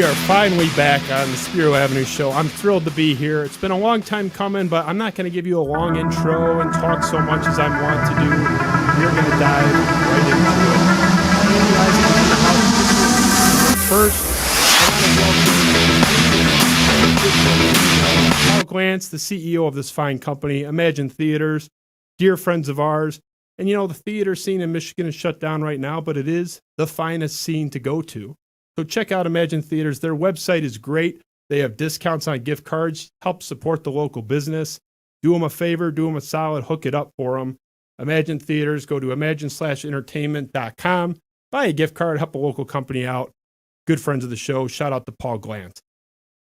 are finally back on the Spiro Avenue show. I'm thrilled to be here. It's been a long time coming, but I'm not going to give you a long intro and talk so much as I want to do. We're going to dive right into it. First, I want to welcome Paul Glantz, the CEO of this fine company, Imagine Theaters, dear friends of ours. And you know, the theater scene in Michigan is shut down right now, but it is the finest scene to go to. So check out Imagine Theaters. Their website is great. They have discounts on gift cards. Help support the local business. Do them a favor. Do them a solid. Hook it up for them. Imagine Theaters. Go to imagine/entertainment.com. Buy a gift card. Help a local company out. Good friends of the show. Shout out to Paul Glantz.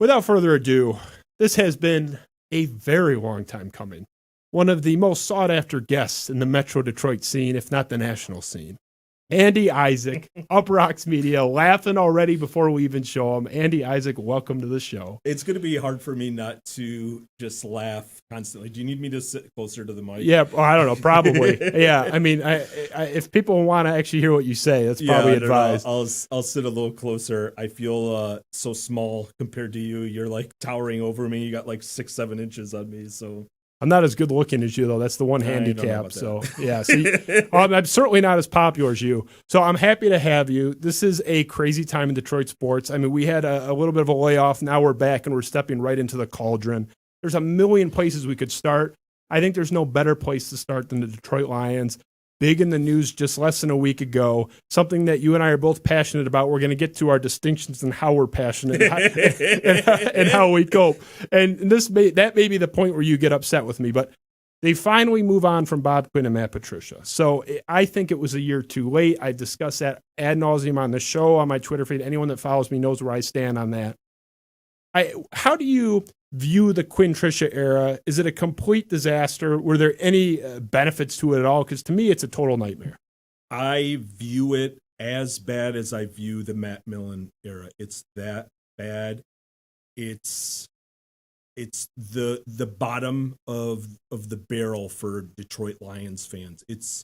Without further ado, this has been a very long time coming. One of the most sought-after guests in the Metro Detroit scene, if not the national scene. Andy Isaac, UPROXX Media, laughing already before we even show him. Andy Isaac, welcome to the show. It's going to be hard for me not to just laugh constantly. Do you need me to sit closer to the mic? Yeah, I don't know, probably. Yeah, I mean, if people want to actually hear what you say, that's probably advised. I'll sit a little closer. I feel so small compared to you. You're like towering over me. You got like 6-7 inches on me, so... I'm not as good looking as you, though. That's the one handicap. So, yeah. So I'm certainly not as popular as you. So I'm happy to have you. This is a crazy time in Detroit sports. I mean, we had a little bit of a layoff. Now we're back, and we're stepping right into the cauldron. There's a million places we could start. I think there's no better place to start than the Detroit Lions. Big in the news just less than a week ago. Something that you and I are both passionate about. We're going to get to our distinctions and how we're passionate and how we cope. And that may be the point where you get upset with me. But they finally move on from Bob Quinn and Matt Patricia. So I think it was a year too late. I discussed that ad nauseum on the show, on my Twitter feed. Anyone that follows me knows where I stand on that. How do you view the Quinntricia era? Is it a complete disaster? Were there any benefits to it at all? Because to me, it's a total nightmare. I view it as bad as I view the Matt Millen era. It's that bad. It's the bottom of the barrel for Detroit Lions fans. It's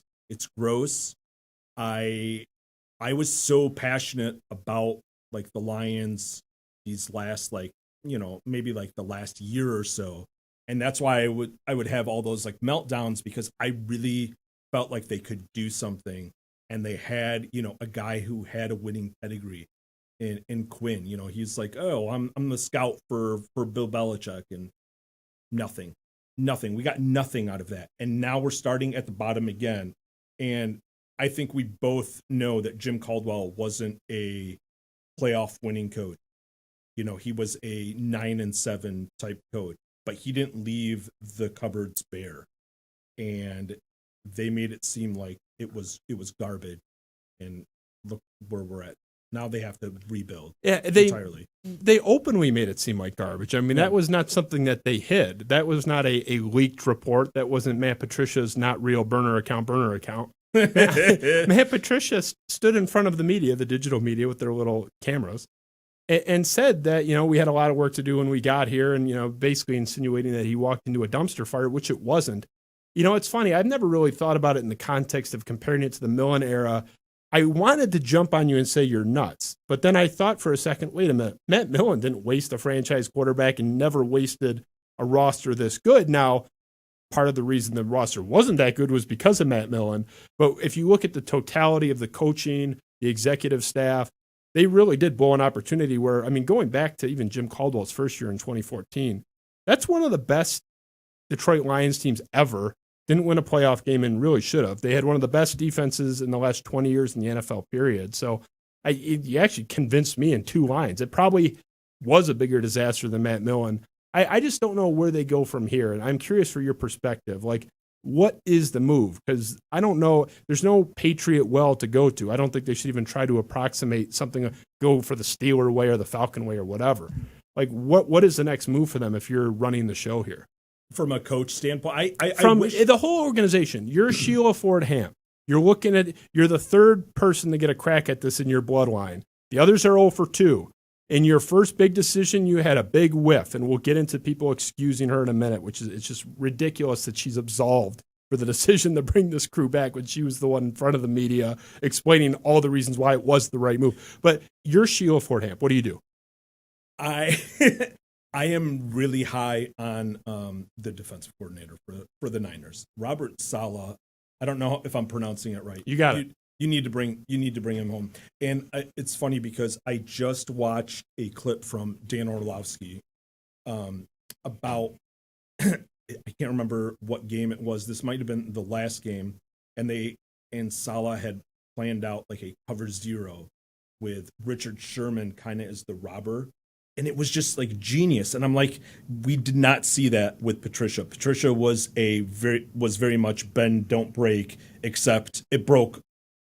gross. I was so passionate about like the Lions these last maybe like the last year or so. And that's why I would have all those like meltdowns, because I really felt like they could do something. And they had, a guy who had a winning pedigree in Quinn. He's like, oh, I'm the scout for Bill Belichick, and nothing. We got nothing out of that. And now we're starting at the bottom again. And I think we both know that Jim Caldwell wasn't a playoff winning coach. He was a 9-7 type coach, but he didn't leave the cupboards bare, and they made it seem like it was garbage. And look where we're at now. They have to rebuild. Yeah, entirely. They openly made it seem like garbage. I mean, that was not something that they hid. That was not a leaked report. That wasn't Matt Patricia's not real burner account. Matt Patricia stood in front of the media, the digital media, with their little cameras, and said that, we had a lot of work to do when we got here, and, basically insinuating that he walked into a dumpster fire, which it wasn't. It's funny. I've never really thought about it in the context of comparing it to the Millen era. I wanted to jump on you and say you're nuts, but then I thought for a second, wait a minute, Matt Millen didn't waste a franchise quarterback and never wasted a roster this good. Now, part of the reason the roster wasn't that good was because of Matt Millen. But if you look at the totality of the coaching, the executive staff, they really did blow an opportunity where, going back to even Jim Caldwell's first year in 2014, that's one of the best Detroit Lions teams ever. Didn't win a playoff game and really should have. They had one of the best defenses in the last 20 years in the NFL period. So you actually convinced me in 2 lines. It probably was a bigger disaster than Matt Millen. I just don't know where they go from here. And I'm curious for your perspective. Like, what is the move? Because I don't know. There's no Patriot well to go to. I don't think they should even try to approximate something, go for the Steeler way or the Falcon way or whatever. Like, what is the next move for them if you're running the show here? From a coach standpoint, I wish the whole organization. You're Sheila Ford Hamp. You're the third person to get a crack at this in your bloodline. The others are 0 for 2. In your first big decision, you had a big whiff, and we'll get into people excusing her in a minute, it's just ridiculous that she's absolved for the decision to bring this crew back when she was the one in front of the media explaining all the reasons why it was the right move. But you're Sheila Ford Hamp. What do you do? I I am really high on the defensive coordinator for the Niners, Robert Saleh. I don't know if I'm pronouncing it right. You got it. You need to bring him home. And it's funny because I just watched a clip from Dan Orlovsky about I can't remember what game it was. This might have been the last game, and Saleh had planned out like a cover zero with Richard Sherman kind of as the robber. And it was just like genius. And I'm like, we did not see that with Patricia. Patricia was very much bend, don't break, except it broke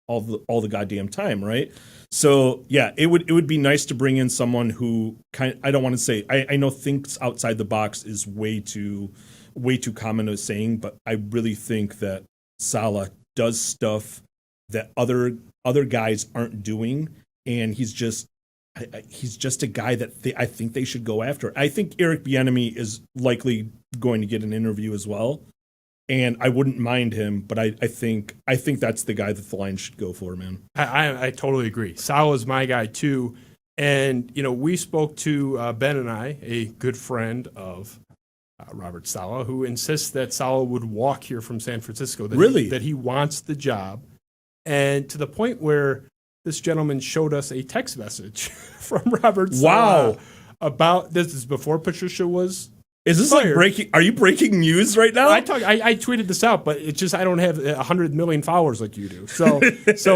all the goddamn time, right? So yeah, it would be nice to bring in someone who I don't want to say, I know thinks outside the box is way too common a saying, but I really think that Saleh does stuff that other guys aren't doing, and he's just a guy that I think they should go after. I think Eric Bieniemy is likely going to get an interview as well, and I wouldn't mind him, but I think that's the guy that the Lions should go for, man. I totally agree. Saleh is my guy too, and we spoke to Ben and I, a good friend of Robert Saleh, who insists that Saleh would walk here from San Francisco. That he wants the job, and to the point where this gentleman showed us a text message from Robert Saleh about this. Is before Patricia was. Is this fired. Like breaking? Are you breaking news right now? I tweeted this out, but it's just I don't have 100 million followers like you do. So it's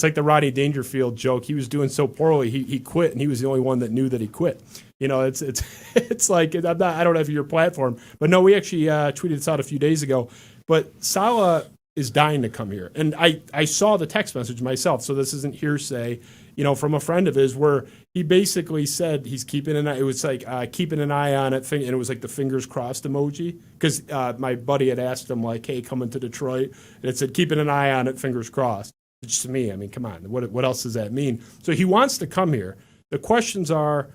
like the Rodney Dangerfield joke. He was doing so poorly, he quit, and he was the only one that knew that he quit. It's like I don't have your platform, but no, we actually tweeted this out a few days ago. But Saleh is dying to come here, and I saw the text message myself, so this isn't hearsay. From a friend of his, where he basically said he's keeping an eye. It was like keeping an eye on it, and it was like the fingers crossed emoji. Because my buddy had asked him like, "Hey, coming to Detroit," and it said keeping an eye on it, fingers crossed. Which to me, I mean, come on, what else does that mean? So he wants to come here. The questions are,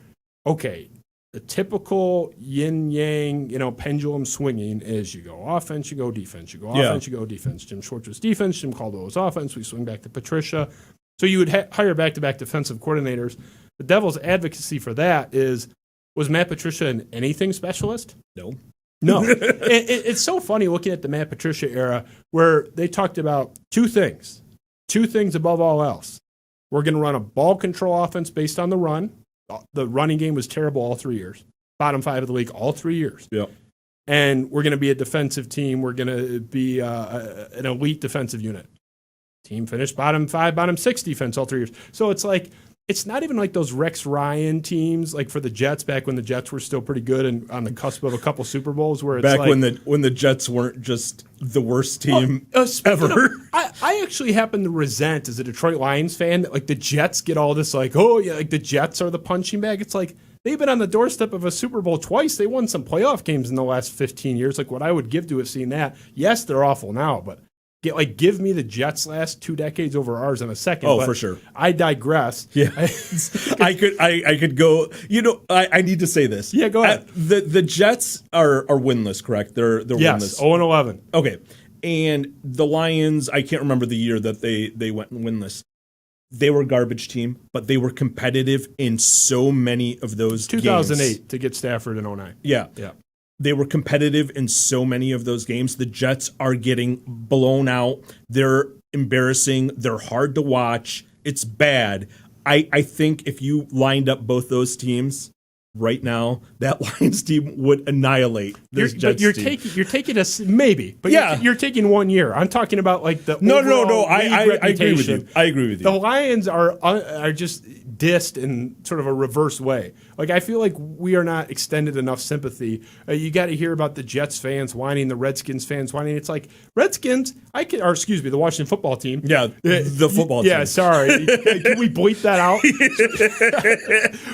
okay, the typical yin yang, pendulum swinging is you go offense, you go defense, you go offense, you go defense. Jim Schwartz was defense, Jim Caldwell was offense. We swing back to Patricia. So you would hire back-to-back defensive coordinators. The devil's advocacy for that was Matt Patricia an anything specialist? No. It's so funny looking at the Matt Patricia era where they talked about two things above all else. We're going to run a ball control offense based on the run. The running game was terrible all 3 years. Bottom 5 of the league all 3 years. Yeah. And we're going to be a defensive team. We're going to be an elite defensive unit. Team finished bottom 5, bottom 6 defense all 3 years. So it's like, it's not even like those Rex Ryan teams, like for the Jets back when the Jets were still pretty good and on the cusp of a couple Super Bowls. Where it's back like, when the Jets weren't just the worst team ever. I actually happen to resent as a Detroit Lions fan that like the Jets get all this like, oh yeah, like the Jets are the punching bag. It's like they've been on the doorstep of a Super Bowl twice. They won some playoff games in the last 15 years. Like what I would give to have seen that. Yes, they're awful now, but. Give me the Jets' last 2 decades over ours in a second. Oh, for sure. I digress. Yeah, I could go. I need to say this. Yeah, go ahead. The Jets are winless, correct? They're yes, winless. 0-11. Okay, and the Lions. I can't remember the year that they went winless. They were a garbage team, but they were competitive in so many of those 2008 games. to get Stafford in 09. Yeah. They were competitive in so many of those games. The Jets are getting blown out. They're embarrassing. They're hard to watch. It's bad. I think if you lined up both those teams right now, that Lions team would annihilate this Jets team. You're taking us maybe, but you're taking 1 year. I'm talking about like the no. I agree with you. I agree with you. The Lions are just dissed in sort of a reverse way. Like I feel like we are not extended enough sympathy. You got to hear about the Jets fans whining, the Redskins fans whining. It's like Redskins. The Washington football team. Yeah, the football team. Yeah, sorry. Can we bleep that out?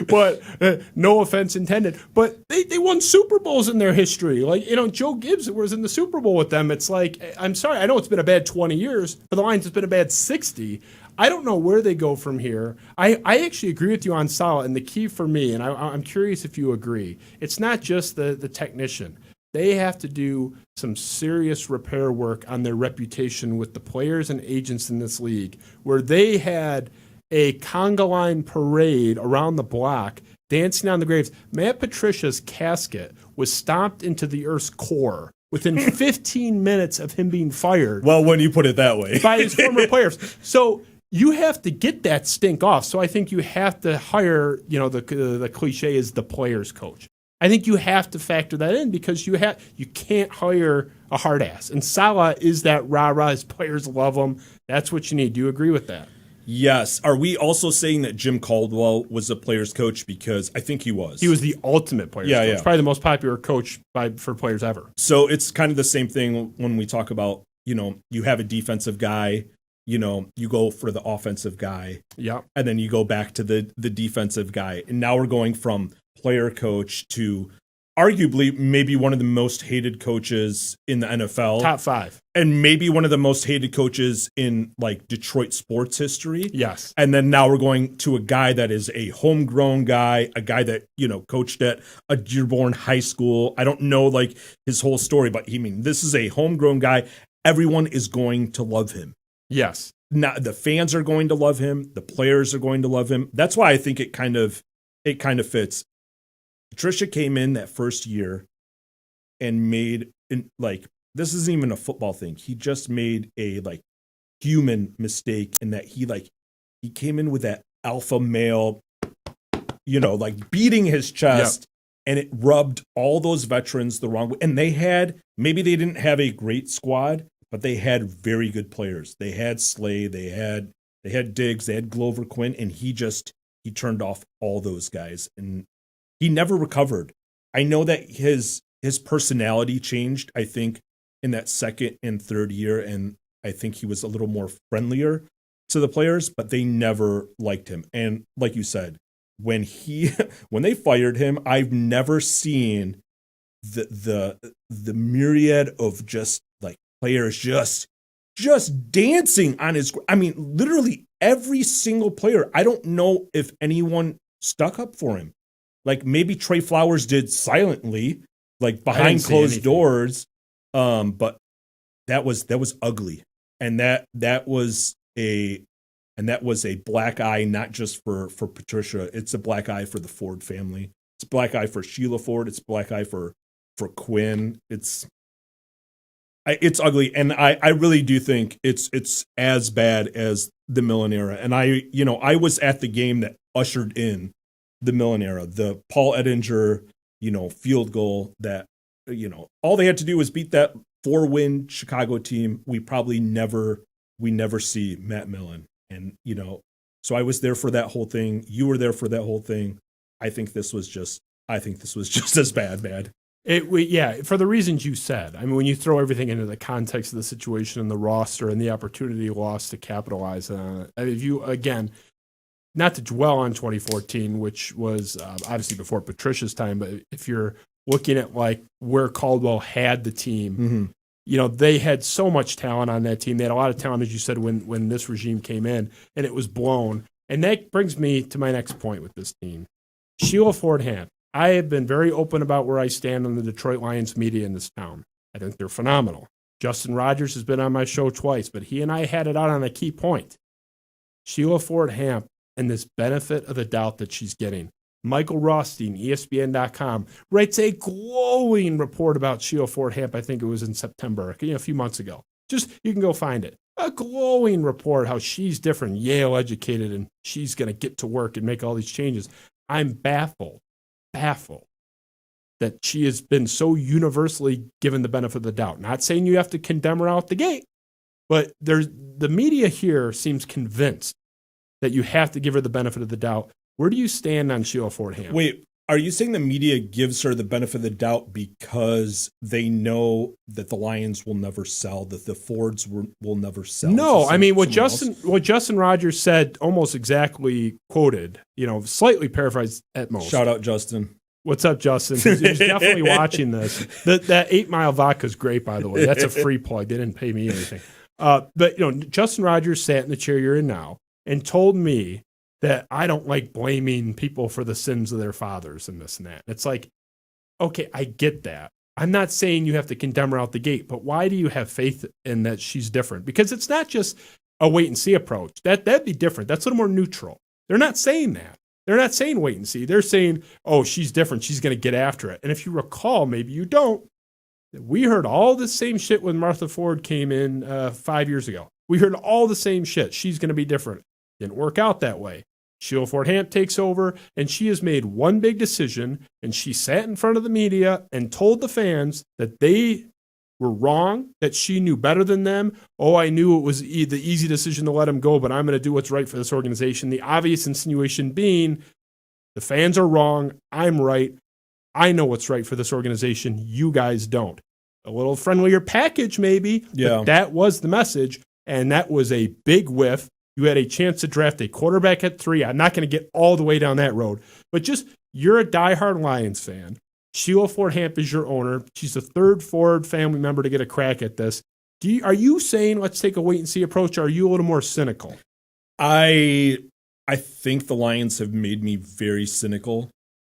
But no offense intended. But they won Super Bowls in their history. Like Joe Gibbs was in the Super Bowl with them. It's like I'm sorry. I know it's been a bad 20 years. For the Lions, it's been a bad 60. I don't know where they go from here. I actually agree with you on Saleh, and the key for me, and I'm curious if you agree, it's not just the technician. They have to do some serious repair work on their reputation with the players and agents in this league, where they had a conga line parade around the block dancing on the graves. Matt Patricia's casket was stomped into the Earth's core within 15 minutes of him being fired. Well, when you put it that way. By his former players. So you have to get that stink off. So I think you have to hire, the cliche is the player's coach. I think you have to factor that in because you can't hire a hard ass. And Salah is that rah-rah. His players love him. That's what you need. Do you agree with that? Yes. Are we also saying that Jim Caldwell was a player's coach? Because I think he was. He was the ultimate player's coach. Yeah. Probably the most popular coach for players ever. So it's kind of the same thing when we talk about, you have a defensive guy, you go for the offensive guy. Yeah. And then you go back to the defensive guy. And now we're going from player coach to arguably maybe one of the most hated coaches in the NFL. Top 5. And maybe one of the most hated coaches in like Detroit sports history. Yes. And then now we're going to a guy that is a homegrown guy, a guy that, coached at a Dearborn High School. I don't know like his whole story, but this is a homegrown guy. Everyone is going to love him. Yes. Now, the fans are going to love him. The players are going to love him. That's why I think it kind of fits. Patricia came in that first year and made this isn't even a football thing. He just made a human mistake in that he came in with that alpha male, beating his chest, and it rubbed all those veterans the wrong way. And they didn't have a great squad, but they had very good players. They had Slay, they had Diggs, they had Glover Quinn, and he turned off all those guys, and he never recovered. I know that his personality changed, I think, in that second and third year, and I think he was a little more friendlier to the players, but they never liked him. And like you said, when they fired him, I've never seen the myriad of just players just dancing on his. Literally every single player. I don't know if anyone stuck up for him. Maybe Trey Flowers did silently, behind closed doors. But that was ugly, and that was a black eye, not just for Patricia. It's a black eye for the Ford family. It's a black eye for Sheila Ford. It's a black eye for Quinn. It's ugly, and I really do think it's as bad as the Millen era. And I was at the game that ushered in the Millen era, the Paul Ettinger, field goal that, all they had to do was beat that 4-win Chicago team. We never see Matt Millen. And, so I was there for that whole thing. You were there for that whole thing. I think this was just as bad. For the reasons you said. When you throw everything into the context of the situation and the roster and the opportunity lost to capitalize on it. If you, again, not to dwell on 2014, which was obviously before Patricia's time, but if you're looking at where Caldwell had the team, they had so much talent on that team. They had a lot of talent, as you said, when this regime came in, and it was blown. And that brings me to my next point with this team. Sheila Ford Hamp. I have been very open about where I stand on the Detroit Lions media in this town. I think they're phenomenal. Justin Rogers has been on my show twice, but he and I had it out on a key point. Sheila Ford Hamp and this benefit of the doubt that she's getting. Michael Rothstein, ESPN.com, writes a glowing report about Sheila Ford Hamp. I think it was in September, a few months ago. You can go find it. A glowing report how she's different, Yale educated, and she's going to get to work and make all these changes. I'm baffled that she has been so universally given the benefit of the doubt. Not saying you have to condemn her out the gate, but the media here seems convinced that you have to give her the benefit of the doubt. Where do you stand on Sheila Ford Hamp? Wait, are you saying the media gives her the benefit of the doubt because they know that the Lions will never sell, that the Fords will never sell? No, what Justin Rogers said, almost exactly quoted, slightly paraphrased at most. Shout out, Justin. What's up, Justin? He's definitely watching this. That 8 Mile vodka is great, by the way. That's a free plug. They didn't pay me anything. But Justin Rogers sat in the chair you're in now and told me that I don't like blaming people for the sins of their fathers and this and that. It's okay, I get that. I'm not saying you have to condemn her out the gate, but why do you have faith in that she's different? Because it's not just a wait and see approach. That'd be different. That's a little more neutral. They're not saying that. They're not saying wait and see. They're saying, oh, she's different. She's going to get after it. And if you recall, maybe you don't, we heard all the same shit when Martha Ford came in 5 years ago. We heard all the same shit. She's going to be different. Didn't work out that way. Sheila Ford Hamp takes over, and she has made one big decision, and she sat in front of the media and told the fans that they were wrong, that she knew better than them. Oh, I knew it was the easy decision to let him go, but I'm going to do what's right for this organization. The obvious insinuation being the fans are wrong, I'm right, I know what's right for this organization, you guys don't. A little friendlier package maybe, but that was the message, and that was a big whiff. You had a chance to draft a quarterback at 3. I'm not going to get all the way down that road, but just you're a diehard Lions fan. Sheila Ford Hamp is your owner. She's the third Ford family member to get a crack at this. Are you saying let's take a wait and see approach, or are you a little more cynical? I think the Lions have made me very cynical.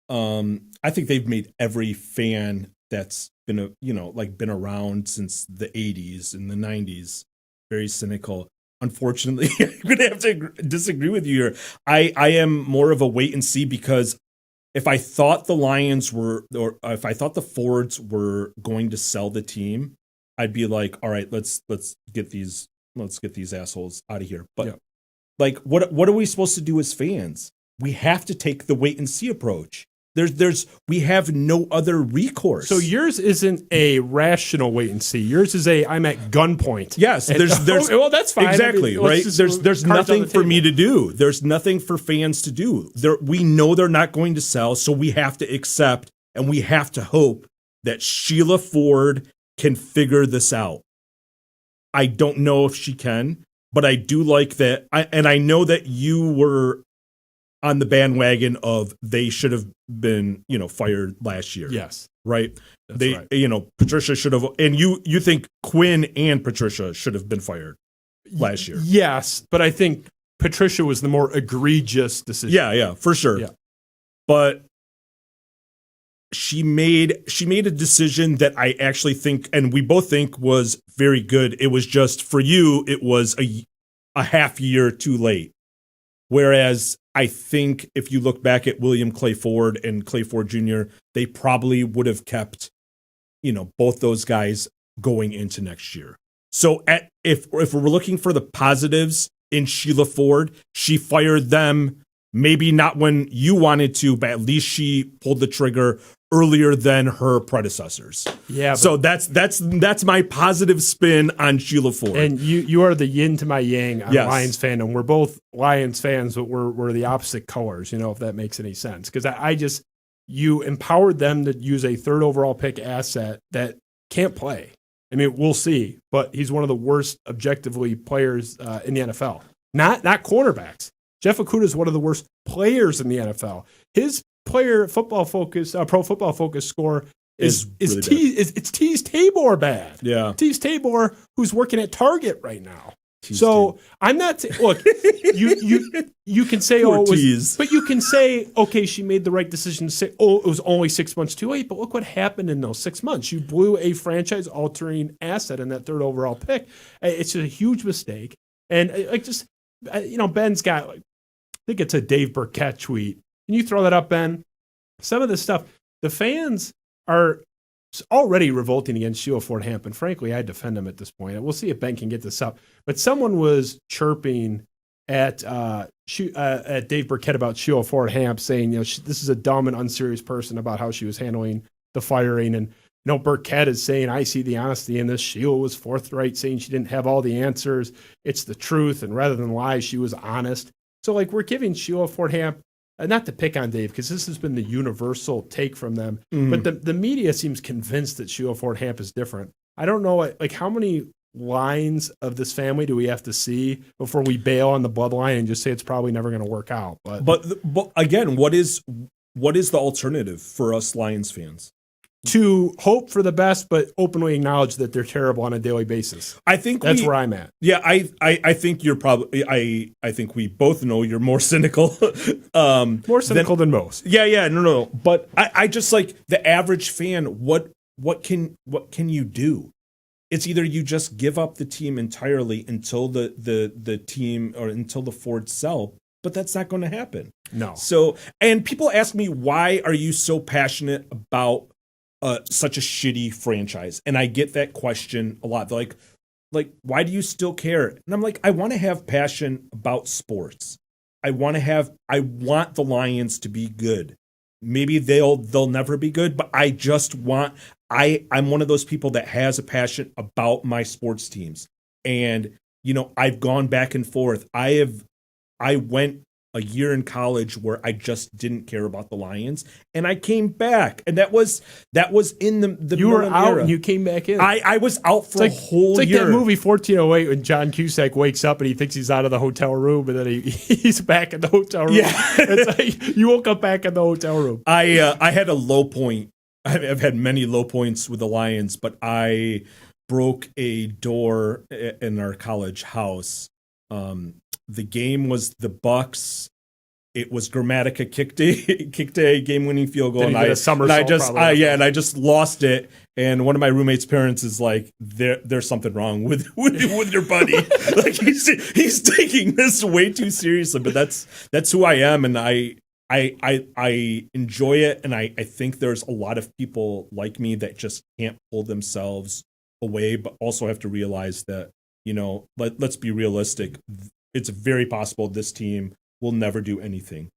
I think they've made every fan that's been been around since the 80s and the 90s very cynical. Unfortunately, I'm going to have to disagree with you here. I am more of a wait and see, because if I thought the Lions were, or if I thought the Fords were going to sell the team, I'd be like, all right, let's get these assholes out of here. But like, what are we supposed to do as fans? We have to take the wait and see approach. We have no other recourse. So yours isn't a rational wait and see. Yours is I'm at gunpoint. Yes, there's well, that's fine. Exactly, right? There's nothing for me to do. There's nothing for fans to do. We know they're not going to sell, so we have to accept and we have to hope that Sheila Ford can figure this out. I don't know if she can, but I do like that. I know that you were on the bandwagon of they should have been, fired last year. Yes. Right? That's right. Patricia should have, and you think Quinn and Patricia should have been fired last year. Yes, but I think Patricia was the more egregious decision. Yeah, for sure. Yeah. But she made a decision that I actually think, and we both think, was very good. It was just, for you, it was a half year too late. Whereas I think if you look back at William Clay Ford and Clay Ford Jr., they probably would have kept, both those guys going into next year. So if we're looking for the positives in Sheila Ford, she fired them, maybe not when you wanted to, but at least she pulled the trigger earlier than her predecessors. Yeah. So that's my positive spin on Sheila Ford. And you are the yin to my yang on Yes. Lions fandom. We're both Lions fans, but we're the opposite colors, if that makes any sense. Because you empowered them to use a third overall pick asset that can't play. I mean, we'll see, but he's one of the worst objectively players in the NFL. Not cornerbacks. Jeff Okudah is one of the worst players in the NFL. His player Football Focus, Pro Football Focus score is really Tease Tabor bad. Yeah, Tease Tabor, who's working at Target right now. I'm not look. You can say but you can say okay, she made the right decision to say it was only 6 months too late. But look what happened in those 6 months. You blew a franchise-altering asset in that third overall pick. It's a huge mistake. And Ben's got I think it's a Dave Burkett tweet. Can you throw that up, Ben? Some of this stuff, the fans are already revolting against Sheila Ford Hamp, and frankly, I defend him at this point. We'll see if Ben can get this up. But someone was chirping at Dave Burkett about Sheila Ford Hamp, saying, this is a dumb and unserious person about how she was handling the firing. And Burkett is saying, I see the honesty in this. Sheila was forthright, saying she didn't have all the answers. It's the truth, and rather than lie, she was honest. So, we're giving Sheila Ford Hamp, not to pick on Dave, because this has been the universal take from them, but the media seems convinced that Sheila Ford Hamp is different. I don't know, how many lines of this family do we have to see before we bail on the bloodline and just say it's probably never going to work out? But again, what is the alternative for us Lions fans? To hope for the best, but openly acknowledge that they're terrible on a daily basis. I think that's where I'm at. Yeah, I think you're probably. I think we both know you're more cynical. More cynical than most. Yeah. No. But I just the average fan. What can you do? It's either you just give up the team entirely until the team or until the Fords sell. But that's not going to happen. No. So, and people ask me, why are you so passionate about such a shitty franchise? And I get that question a lot. They're like, why do you still care? And I'm like, I want to have passion about sports. I want the Lions to be good. Maybe they'll never be good, but I just want, I'm one of those people that has a passion about my sports teams. And, I've gone back and forth. I went a year in college where I just didn't care about the Lions, and I came back, and that was in the you were out era. and you came back in. I was out for a whole year. It's like that movie 1408 when John Cusack wakes up and he thinks he's out of the hotel room, and then he's back in the hotel room. Yeah, it's like you woke up back in the hotel room. I had a low point. I've had many low points with the Lions, but I broke a door in our college house. The game was the Bucks. It was Grammatica kicked a game-winning field goal, and I just lost it. And one of my roommate's parents is like, "There's something wrong with your buddy. Like he's taking this way too seriously." But that's who I am, and I enjoy it, and I think there's a lot of people like me that just can't pull themselves away, but also have to realize that let's be realistic. It's very possible this team will never do anything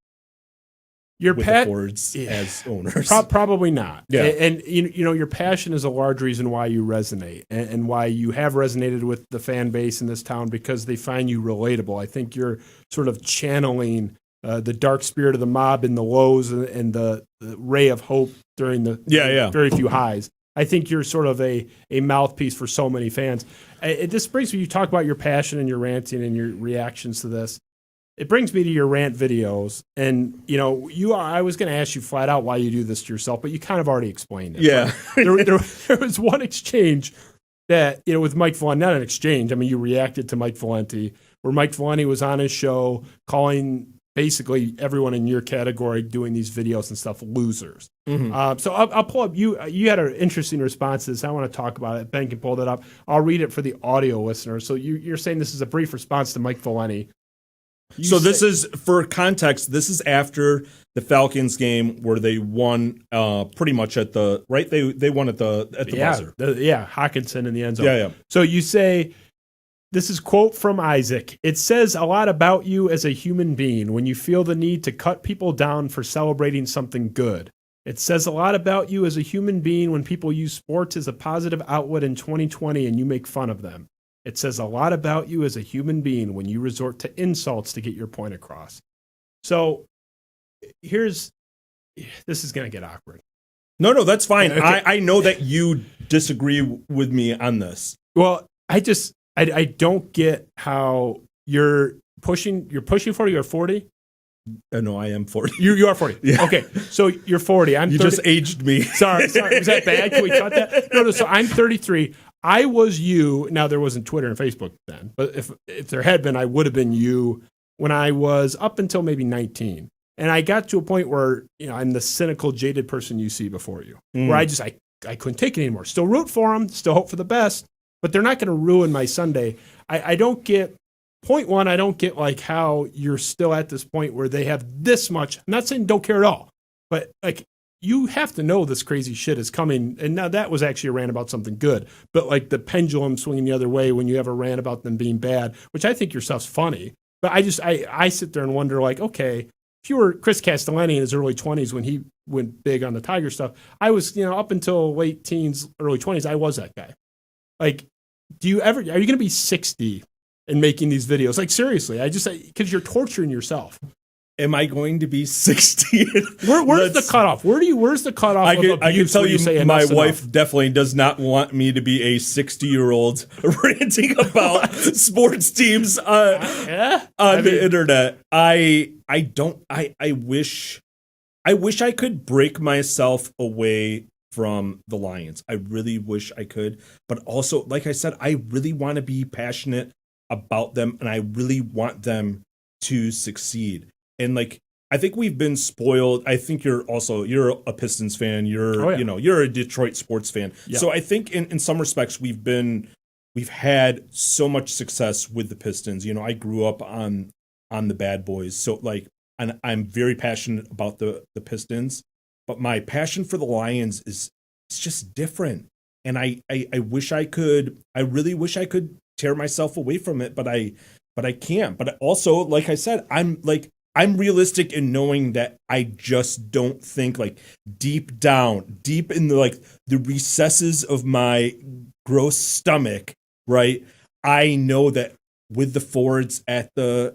with the Fords as owners. Probably not. Yeah. And your passion is a large reason why you resonate and why you have resonated with the fan base in this town, because they find you relatable. I think you're sort of channeling the dark spirit of the mob in the lows and the ray of hope during the very few highs. I think you're sort of a mouthpiece for so many fans. This brings me, you talk about your passion and your ranting and your reactions to this. It brings me to your rant videos. And, I was going to ask you flat out why you do this to yourself, but you kind of already explained it. Yeah. There was one exchange that, with Mike Valenti, not an exchange. I mean, you reacted to Mike Valenti, where Mike Valenti was on his show calling basically everyone in your category doing these videos and stuff losers. Mm-hmm. So I'll pull up, you had an interesting response to this. I want to talk about it. Ben can pull that up. I'll read it for the audio listeners. So you're saying this is a brief response to Mike Valenti. This is, for context, this is after the Falcons game where they won pretty much at the, right? They won at the buzzer. Hawkinson in the end zone. Yeah. So you say, this is quote from Isaac. It says a lot about you as a human being when you feel the need to cut people down for celebrating something good. It says a lot about you as a human being when people use sports as a positive outlet in 2020 and you make fun of them. It says a lot about you as a human being when you resort to insults to get your point across. So this is going to get awkward. No, that's fine. Okay. I know that you disagree with me on this. Well, I don't get how you're pushing 40 or 40? No, I am 40. You are 40. Yeah. Okay, so you're 40. I'm 30. You just aged me. Sorry. Was that bad? Can we cut that? No, so I'm 33. I was you. Now, there wasn't Twitter and Facebook then, but if there had been, I would have been you when I was up until maybe 19. And I got to a point where, I'm the cynical, jaded person you see before you, where I couldn't take it anymore. Still root for them, still hope for the best, but they're not going to ruin my Sunday. I don't get, point one, I don't get like how you're still at this point where they have this much. I'm not saying don't care at all, but like you have to know this crazy shit is coming. And now that was actually a rant about something good, but like the pendulum swinging the other way when you have a rant about them being bad, which I think your stuff's funny. But I sit there and wonder, like, okay, if you were Chris Castellani in his early 20s when he went big on the Tiger stuff, I was, up until late teens, early 20s, I was that guy. Like, are you going to be 60 and making these videos? Like, seriously, because you're torturing yourself. Am I going to be 60? Where's the cutoff? Where's the cutoff? I can tell you, my wife definitely does not want me to be a 60-year-old ranting about sports teams on the internet. I wish I could break myself away from the Lions. I really wish I could, but also, like I said, I really want to be passionate about them, and I really want them to succeed. And like, I think we've been spoiled. I think you're a Pistons fan. You're a Detroit sports fan. Yeah. So I think in some respects we've had so much success with the Pistons. I grew up on the Bad Boys. So like, and I'm very passionate about the Pistons, but my passion for the Lions is it's just different. And I wish I could. I really wish I could tear myself away from it, but I can't. But also, like I said, I'm realistic in knowing that I just don't think, like, deep down, deep in the recesses of my gross stomach, right? I know that with the Fords at the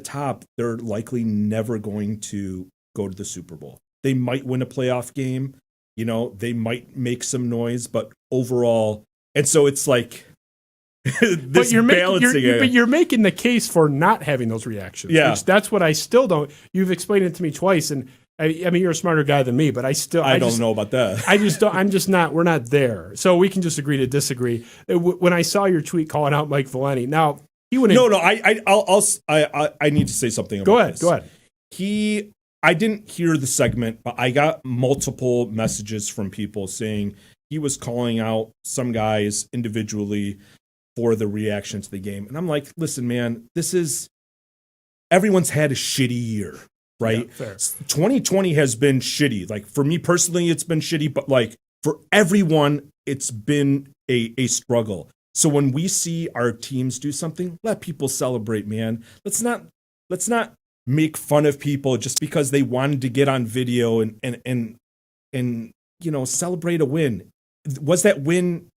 top, they're likely never going to go to the Super Bowl. They might win a playoff game, they might make some noise, but overall, and so it's like this balancing. But you're making the case for not having those reactions. Yeah, which that's what I still don't. You've explained it to me twice, and I mean, you're a smarter guy than me, but I don't know about that. I just don't. I'm just not. We're not there. So we can just agree to disagree. When I saw your tweet calling out Mike Valenti, now he wouldn't. No. I need to say something about this. Go ahead. I didn't hear the segment, but I got multiple messages from people saying he was calling out some guys individually for the reaction to the game. And I'm like, listen, man, everyone's had a shitty year, right? Yeah, fair. 2020 has been shitty. Like, for me personally, it's been shitty, but like for everyone, it's been a struggle. So when we see our teams do something, let people celebrate, man. Let's not make fun of people just because they wanted to get on video and celebrate a win. Did that win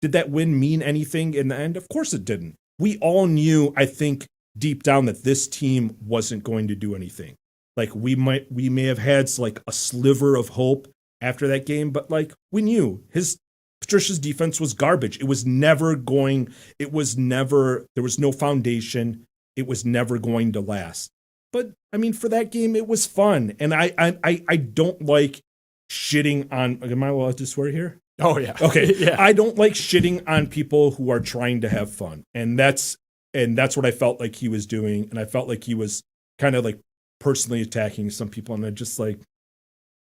mean anything in the end? Of course it didn't. We all knew, I think, deep down that this team wasn't going to do anything. Like, we may have had like a sliver of hope after that game, but like, we knew Patricia's defense was garbage. There was no foundation. It was never going to last. But I mean, for that game, it was fun. And I don't like shitting on, am I allowed to swear here? Oh yeah. Okay. Yeah. I don't like shitting on people who are trying to have fun. And that's what I felt like he was doing. And I felt like he was kind of like personally attacking some people. And I'm just like,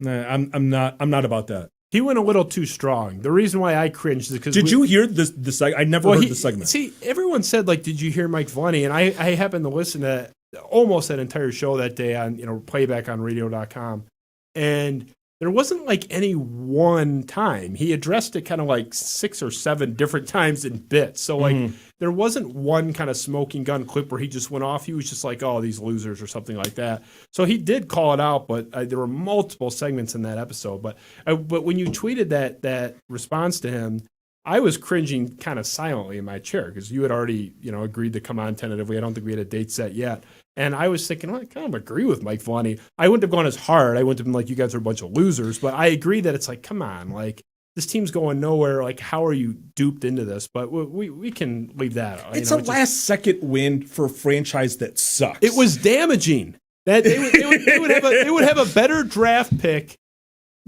nah, I'm not about that. He went a little too strong. The reason why I cringed is because Did you hear the segment? I never heard the segment. See, everyone said, like, did you hear Mike Valenti? And I happened to listen to almost that entire show that day on playback on radio.com. And there wasn't like any one time. He addressed it kind of like 6 or 7 different times in bits. So like there wasn't one kind of smoking gun clip where he just went off. He was just like, oh, these losers or something like that. So he did call it out, but there were multiple segments in that episode. But when you tweeted that response to him, I was cringing kind of silently in my chair because you had already, agreed to come on tentatively. I don't think we had a date set yet. And I was thinking, well, I kind of agree with Mike Valenti. I wouldn't have gone as hard. I wouldn't have been like, you guys are a bunch of losers. But I agree that it's like, come on, like, this team's going nowhere. Like, how are you duped into this? But we can leave that. It's a last-second win for a franchise that sucks. It was damaging. That they would have a better draft pick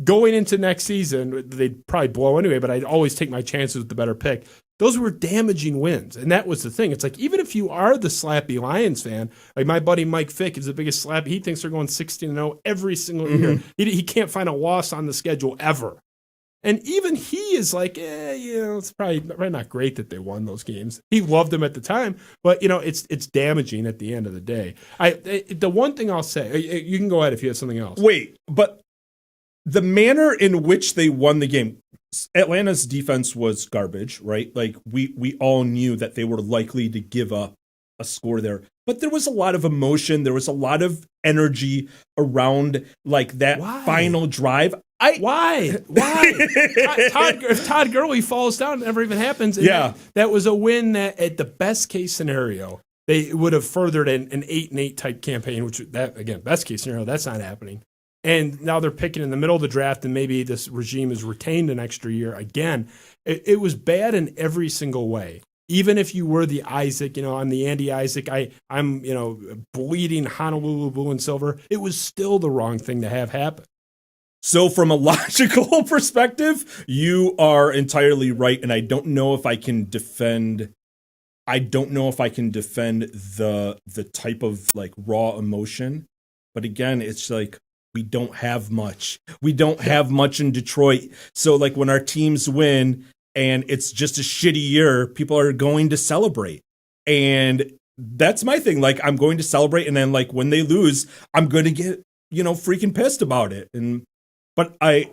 going into next season. They'd probably blow anyway, but I'd always take my chances with the better pick. Those were damaging wins, and that was the thing. It's like, even if you are the slappy Lions fan, like my buddy Mike Fick is the biggest slappy. He thinks they're going 16-0 every single year. He can't find a loss on the schedule ever. And even he is like, it's probably not great that they won those games. He loved them at the time, but it's damaging at the end of the day. The one thing I'll say, you can go ahead if you have something else. Wait, but the manner in which they won the game. Atlanta's defense was garbage, right? Like, we all knew that they were likely to give up a score there. But there was a lot of emotion. There was a lot of energy around like that final drive. Why? If Todd Gurley falls down, it never even happens. And that was a win that, at the best case scenario, they would have furthered an 8-8 type campaign, which, that again, best case scenario, that's not happening. And now they're picking in the middle of the draft, and maybe this regime is retained an extra year. Again, it was bad in every single way. Even if you were the Isaac, I'm the Andy Isaac, I'm bleeding Honolulu blue and silver, it was still the wrong thing to have happen. So from a logical perspective, you are entirely right, and I don't know if I can defend the type of like raw emotion. But again, it's like, we don't have much. We don't have much in Detroit. So like, when our teams win and it's just a shitty year, people are going to celebrate. And that's my thing. Like, I'm going to celebrate, and then like when they lose, I'm going to get, freaking pissed about it. But I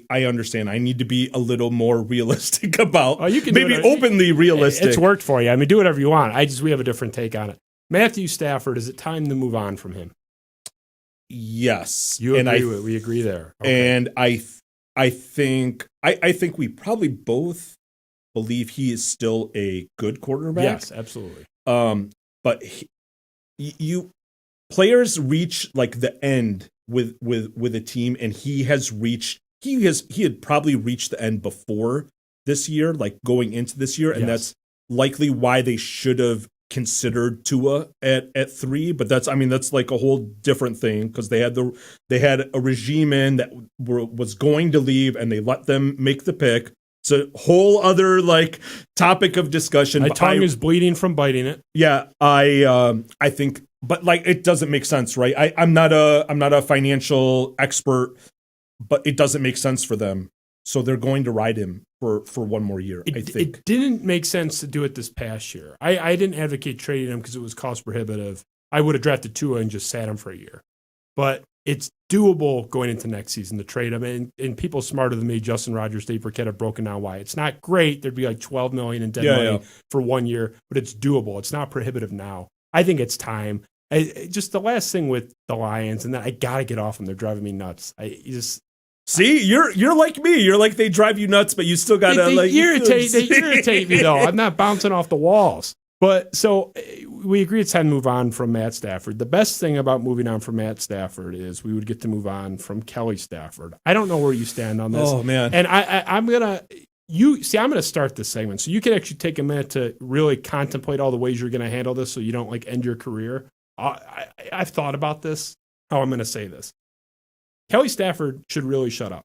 understand. I need to be a little more realistic about, you can maybe openly realistic. It's worked for you. I mean, do whatever you want. We have a different take on it. Matthew Stafford, is it time to move on from him? Yes. We agree there. Okay. And I think we probably both believe he is still a good quarterback. Yes, absolutely. But players reach like the end with a team, and he had probably reached the end before this year, like going into this year, and that's likely why they should have considered Tua at 3, but that's like a whole different thing, because they had a regime in that was going to leave, and they let them make the pick. It's a whole other like topic of discussion. My tongue is bleeding from biting it. Yeah, I think, but like it doesn't make sense, right? I'm not a financial expert, but it doesn't make sense for them, so they're going to ride him for one more year. I think it didn't make sense to do it this past year. I didn't advocate trading him because it was cost prohibitive. I would have drafted Tua and just sat him for a year, but it's doable going into next season to trade him. And people smarter than me, Justin Rogers, Dave Burkett, have broken down why it's not great. There'd be like $12 million in dead money for 1 year, but it's doable. It's not prohibitive now. I think it's time. Just the last thing with the Lions, and then I gotta get off them. They're driving me nuts. See, you're like me. You're like, they drive you nuts, but you still gotta they irritate me though. I'm not bouncing off the walls. But so we agree it's time to move on from Matt Stafford. The best thing about moving on from Matt Stafford is we would get to move on from Kelly Stafford. I don't know where you stand on this. Oh man. And I'm gonna start this segment so you can actually take a minute to really contemplate all the ways you're gonna handle this so you don't like end your career. I've thought about this, how I'm gonna say this. Kelly Stafford should really shut up.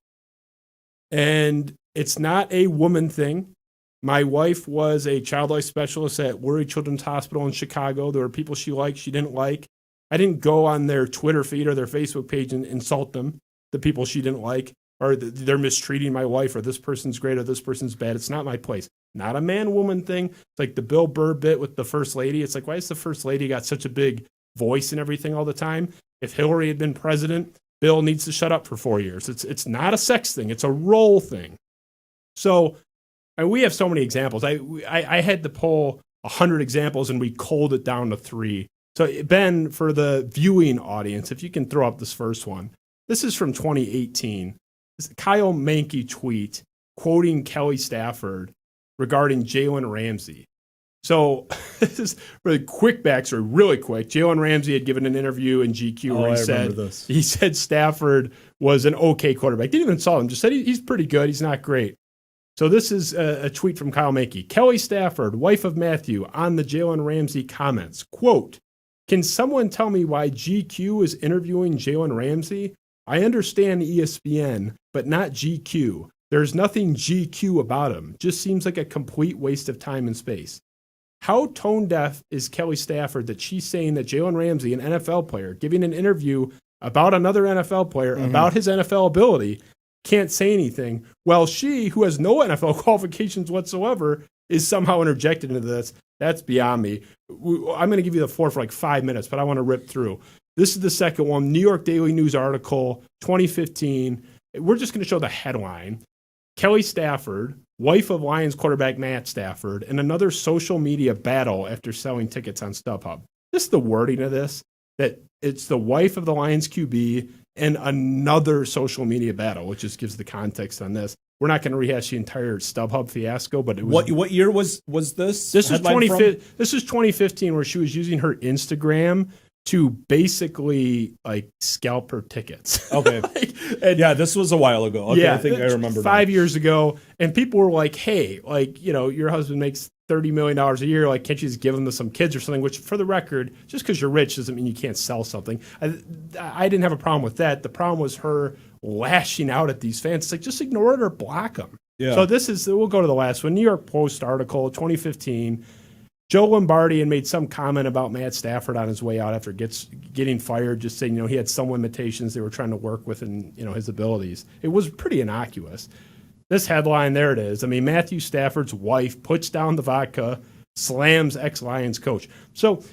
And it's not a woman thing. My wife was a child life specialist at Worry Children's Hospital in Chicago. There were people she liked, she didn't like. I didn't go on their Twitter feed or their Facebook page and insult them, the people she didn't like, or they're mistreating my wife, or this person's great or this person's bad. It's not my place. Not a man-woman thing. It's like the Bill Burr bit with the First Lady. It's like, why has the First Lady got such a big voice and everything all the time? If Hillary had been president, Bill needs to shut up for 4 years. It's not a sex thing. It's a role thing. So we have so many examples. I had to pull 100 examples, and we culled it down to 3. So, Ben, for the viewing audience, if you can throw up this first one. This is from 2018. This is Kyle Mankey tweet quoting Kelly Stafford regarding Jalen Ramsey. So this is really quick backstory, really quick. Jalen Ramsey had given an interview in GQ where he said Stafford was an okay quarterback. Didn't even insult him, just said he's pretty good. He's not great. So this is a tweet from Kyle Mankey. Kelly Stafford, wife of Matthew, on the Jalen Ramsey comments. Quote, can someone tell me why GQ is interviewing Jalen Ramsey? I understand ESPN, but not GQ. There's nothing GQ about him. Just seems like a complete waste of time and space. How tone deaf is Kelly Stafford that she's saying that Jalen Ramsey, an NFL player, giving an interview about another NFL player, about his NFL ability, can't say anything? Well, she, who has no NFL qualifications whatsoever, is somehow interjected into this. That's beyond me. I'm going to give you the floor for like 5 minutes, but I want to rip through. This is the second one. New York Daily News article, 2015. We're just going to show the headline. Kelly Stafford, wife of Lions quarterback Matt Stafford, in another social media battle after selling tickets on StubHub. This is the wording of this, that it's the wife of the Lions QB and another social media battle, which just gives the context on this. We're not going to rehash the entire StubHub fiasco, but it was... What year was this? This is 2015, where she was using her Instagram to basically like scalp her tickets. Okay. This was a while ago. Okay, yeah, I think I remember 5 years ago. And people were like, hey, like, you know, your husband makes $30 million a year. Like, can't you just give him to some kids or something? Which, for the record, just because you're rich doesn't mean you can't sell something. I didn't have a problem with that. The problem was her lashing out at these fans. It's like, just ignore it or block them. Yeah. So we'll go to the last one. New York Post article, 2015. Joe Lombardi had made some comment about Matt Stafford on his way out after getting fired, just saying, you know, he had some limitations they were trying to work with in, you know, his abilities. It was pretty innocuous. This headline, there it is. I mean, Matthew Stafford's wife puts down the vodka slams ex-Lions coach. So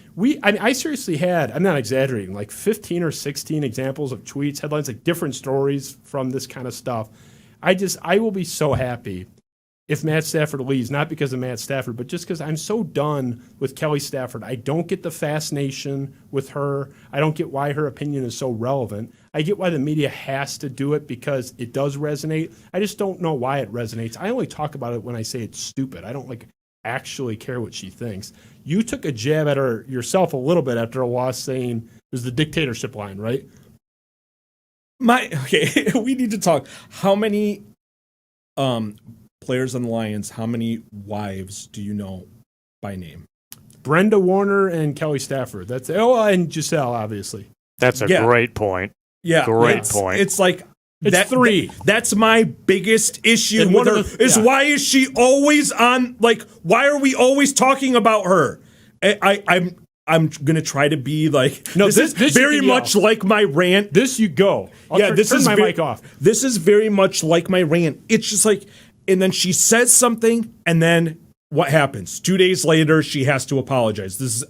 I seriously had, I'm not exaggerating, like 15 or 16 examples of tweets, headlines, like different stories from this kind of stuff. I will be so happy if Matt Stafford leaves, not because of Matt Stafford, but just because I'm so done with Kelly Stafford. I don't get the fascination with her. I don't get why her opinion is so relevant. I get why the media has to do it because it does resonate. I just don't know why it resonates. I only talk about it when I say it's stupid. I don't actually care what she thinks. You took a jab at her yourself a little bit after a loss saying it was the dictatorship line, right? Okay, we need to talk. How many players on the Lions, how many wives do you know by name? Brenda Warner and Kelly Stafford. And Giselle, obviously. That's a great point. Yeah. Great point. It's like it's three. That's my biggest issue And with her is why is she always on, why are we always talking about her? I'm going to try to be this is very much like my rant. This you go. This is my mic off. This is very much like my rant. It's just and then she says something, and then what happens? 2 days later, she has to apologize. This is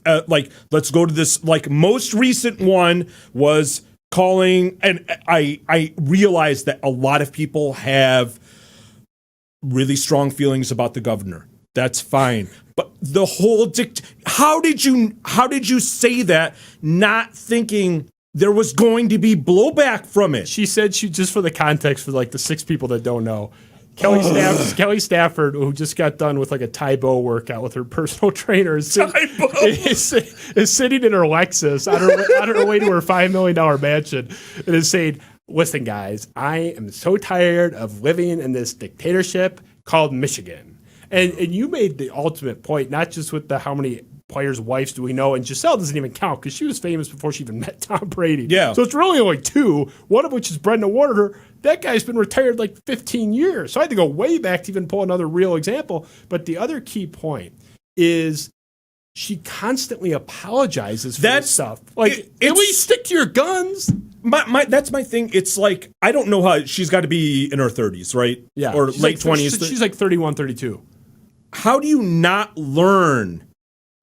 let's go to this. Most recent one was calling, and I realize that a lot of people have really strong feelings about the governor. That's fine, but the whole how did you say that, not thinking there was going to be blowback from it? She said just for the context for the 6 people that don't know. Kelly Stafford, who just got done with a Tae Bo workout with her personal trainer, is sitting in her Lexus on her way to her $5 million mansion and is saying, listen, guys, I am so tired of living in this dictatorship called Michigan. And you made the ultimate point, not just with the how many players' wives do we know, and Giselle doesn't even count because she was famous before she even met Tom Brady. Yeah. So it's really only 2, one of which is Brenda Warner. That guy's been retired 15 years. So I had to go way back to even pull another real example. But the other key point is she constantly apologizes for this stuff. At least stick to your guns. That's my thing. It's I don't know how she's got to be in her 30s, right? Yeah. Or late 20s. She's 31, 32. How do you not learn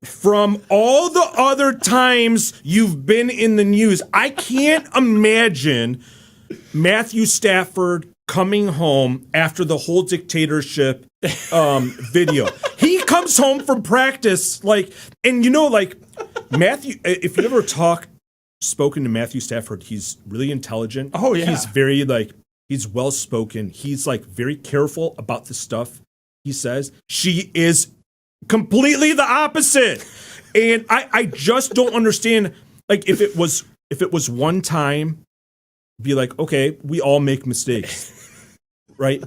from all the other times you've been in the news? I can't imagine Matthew Stafford coming home after the whole dictatorship video. He comes home from practice, Matthew, if you ever spoken to Matthew Stafford, he's really intelligent. Oh, yeah. He's very, he's well-spoken. He's, very careful about the stuff he says. She is completely the opposite. And I just don't understand, if it was one time, be okay, we all make mistakes, right?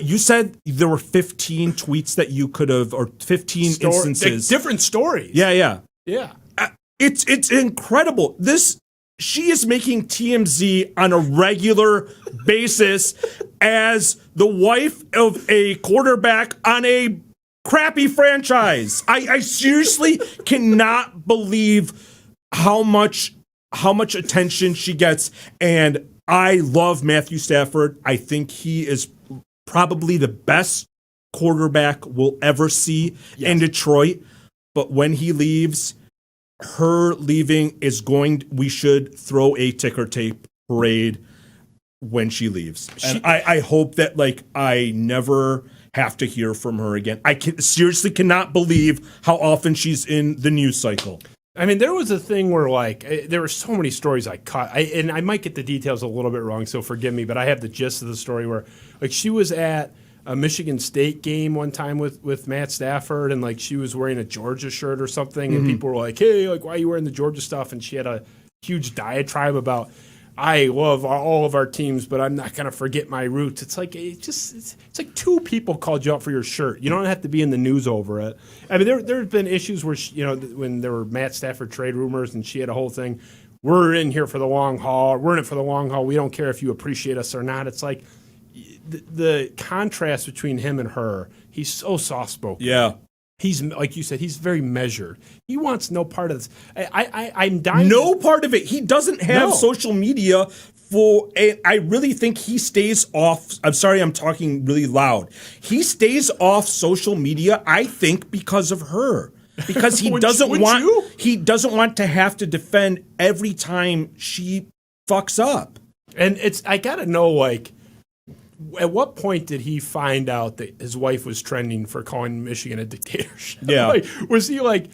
You said there were 15 tweets that you could have, or 15 instances. Different stories. Yeah. Yeah. It's incredible. She is making TMZ on a regular basis as the wife of a quarterback on a crappy franchise. I seriously cannot believe how much attention she gets, and I love Matthew Stafford. I think he is probably the best quarterback we'll ever see in Detroit. But when he leaves, her leaving is we should throw a ticker tape parade when she leaves. And I hope that I never have to hear from her again. I seriously cannot believe how often she's in the news cycle. I mean, there was a thing where there were so many stories I caught, and I might get the details a little bit wrong, so forgive me, but I have the gist of the story where she was at a Michigan State game one time with Matt Stafford, and she was wearing a Georgia shirt or something, and people were like, hey, why are you wearing the Georgia stuff? And she had a huge diatribe about, I love all of our teams, but I'm not going to forget my roots. It's it's 2 people called you out for your shirt. You don't have to be in the news over it. I mean, there have been issues where, when there were Matt Stafford trade rumors and she had a whole thing, we're in here for the long haul. We're in it for the long haul. We don't care if you appreciate us or not. It's the contrast between him and her, he's so soft-spoken. Yeah. He's, like you said, he's very measured. He wants no part of this. I'm dying. No part of it. He doesn't have social media I really think he stays off. I'm sorry, I'm talking really loud. He stays off social media, I think, because of her. because he doesn't want to have to defend every time she fucks up. And I gotta know, like, at what point did he find out that his wife was trending for calling Michigan a dictatorship? Yeah. Like, was he like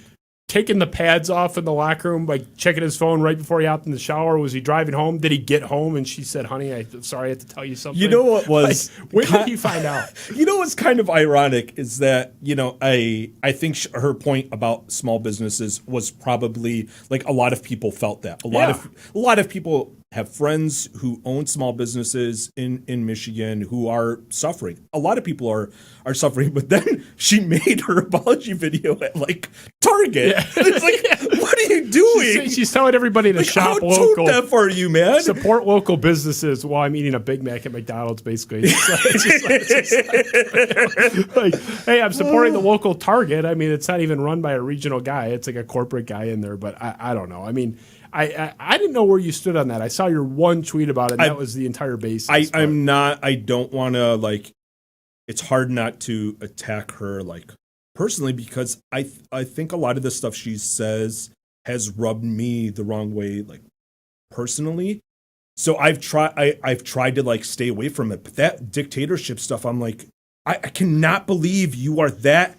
taking the pads off in the locker room, like checking his phone right before he hopped in the shower? Was he driving home? Did he get home and she said, "Honey, I'm sorry, I have to tell you something"? You know what was? Like, when did he find out? You know what's kind of ironic is that, you know, I think her point about small businesses was probably like a lot of people felt that. A lot of people have friends who own small businesses in Michigan who are suffering. A lot of people are suffering, but then she made her apology video at like Target. Yeah. It's like, what are you doing? She's telling everybody to shop how local. How for you, man? Support local businesses while I'm eating a Big Mac at McDonald's, basically. Like, hey, I'm supporting the local Target. I mean, it's not even run by a regional guy. It's like a corporate guy in there, but I don't know. I mean, I didn't know where you stood on that. I saw your one tweet about it, and that was the entire basis. I don't want to, like, it's hard not to attack her, like, personally, because I think a lot of the stuff she says has rubbed me the wrong way, like, personally. So I've tried to, like, stay away from it. But that dictatorship stuff, I'm like, I cannot believe you are that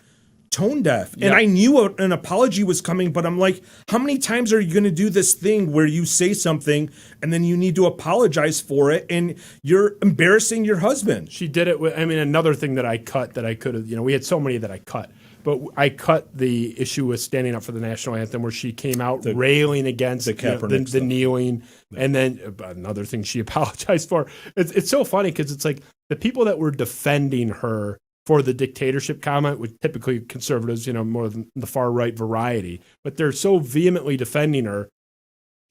tone deaf. And I knew an apology was coming, but I'm like, how many times are you going to do this thing where you say something and then you need to apologize for it and you're embarrassing your husband? She did it with, I mean, another thing that I cut that I could have, you know, we had so many that I cut, but I cut the issue with standing up for the national anthem where she came out railing against the kneeling. Yeah. And then another thing she apologized for. It's so funny because it's like the people that were defending her for the dictatorship comment, with typically conservatives, you know, more than the far right variety, but they're so vehemently defending her.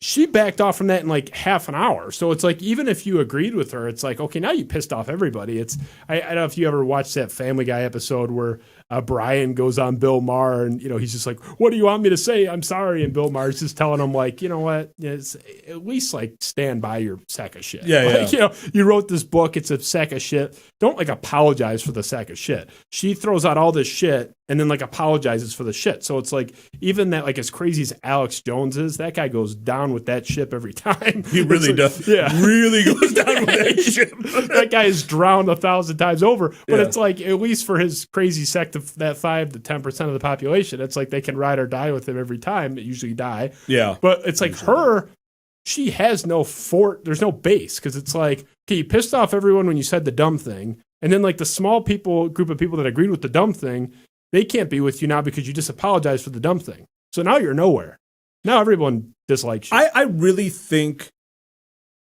She backed off from that in like half an hour. So it's like, even if you agreed with her, it's like, okay, now you pissed off everybody. I don't know if you ever watched that Family Guy episode where Brian goes on Bill Maher and, you know, he's just like, what do you want me to say? I'm sorry. And Bill Maher's just telling him, like, you know what, it's, at least like stand by your sack of shit. Yeah, like, you know, you wrote this book. It's a sack of shit. Don't like apologize for the sack of shit. She throws out all this shit and then like apologizes for the shit. So it's like, even that, like, as crazy as Alex Jones is, that guy goes down with that ship every time. He really does. Yeah. Really goes down with that ship. That guy is drowned 1,000 times over. But it's like, at least for his crazy sect of that 5 to 10% of the population, it's like they can ride or die with him every time. They usually die. Yeah. But it's like her, she has no fort. There's no base, because it's like, okay, you pissed off everyone when you said the dumb thing. And then like the small group of people that agreed with the dumb thing, they can't be with you now because you just apologized for the dumb thing. So now you're nowhere. Now everyone dislikes you. I really think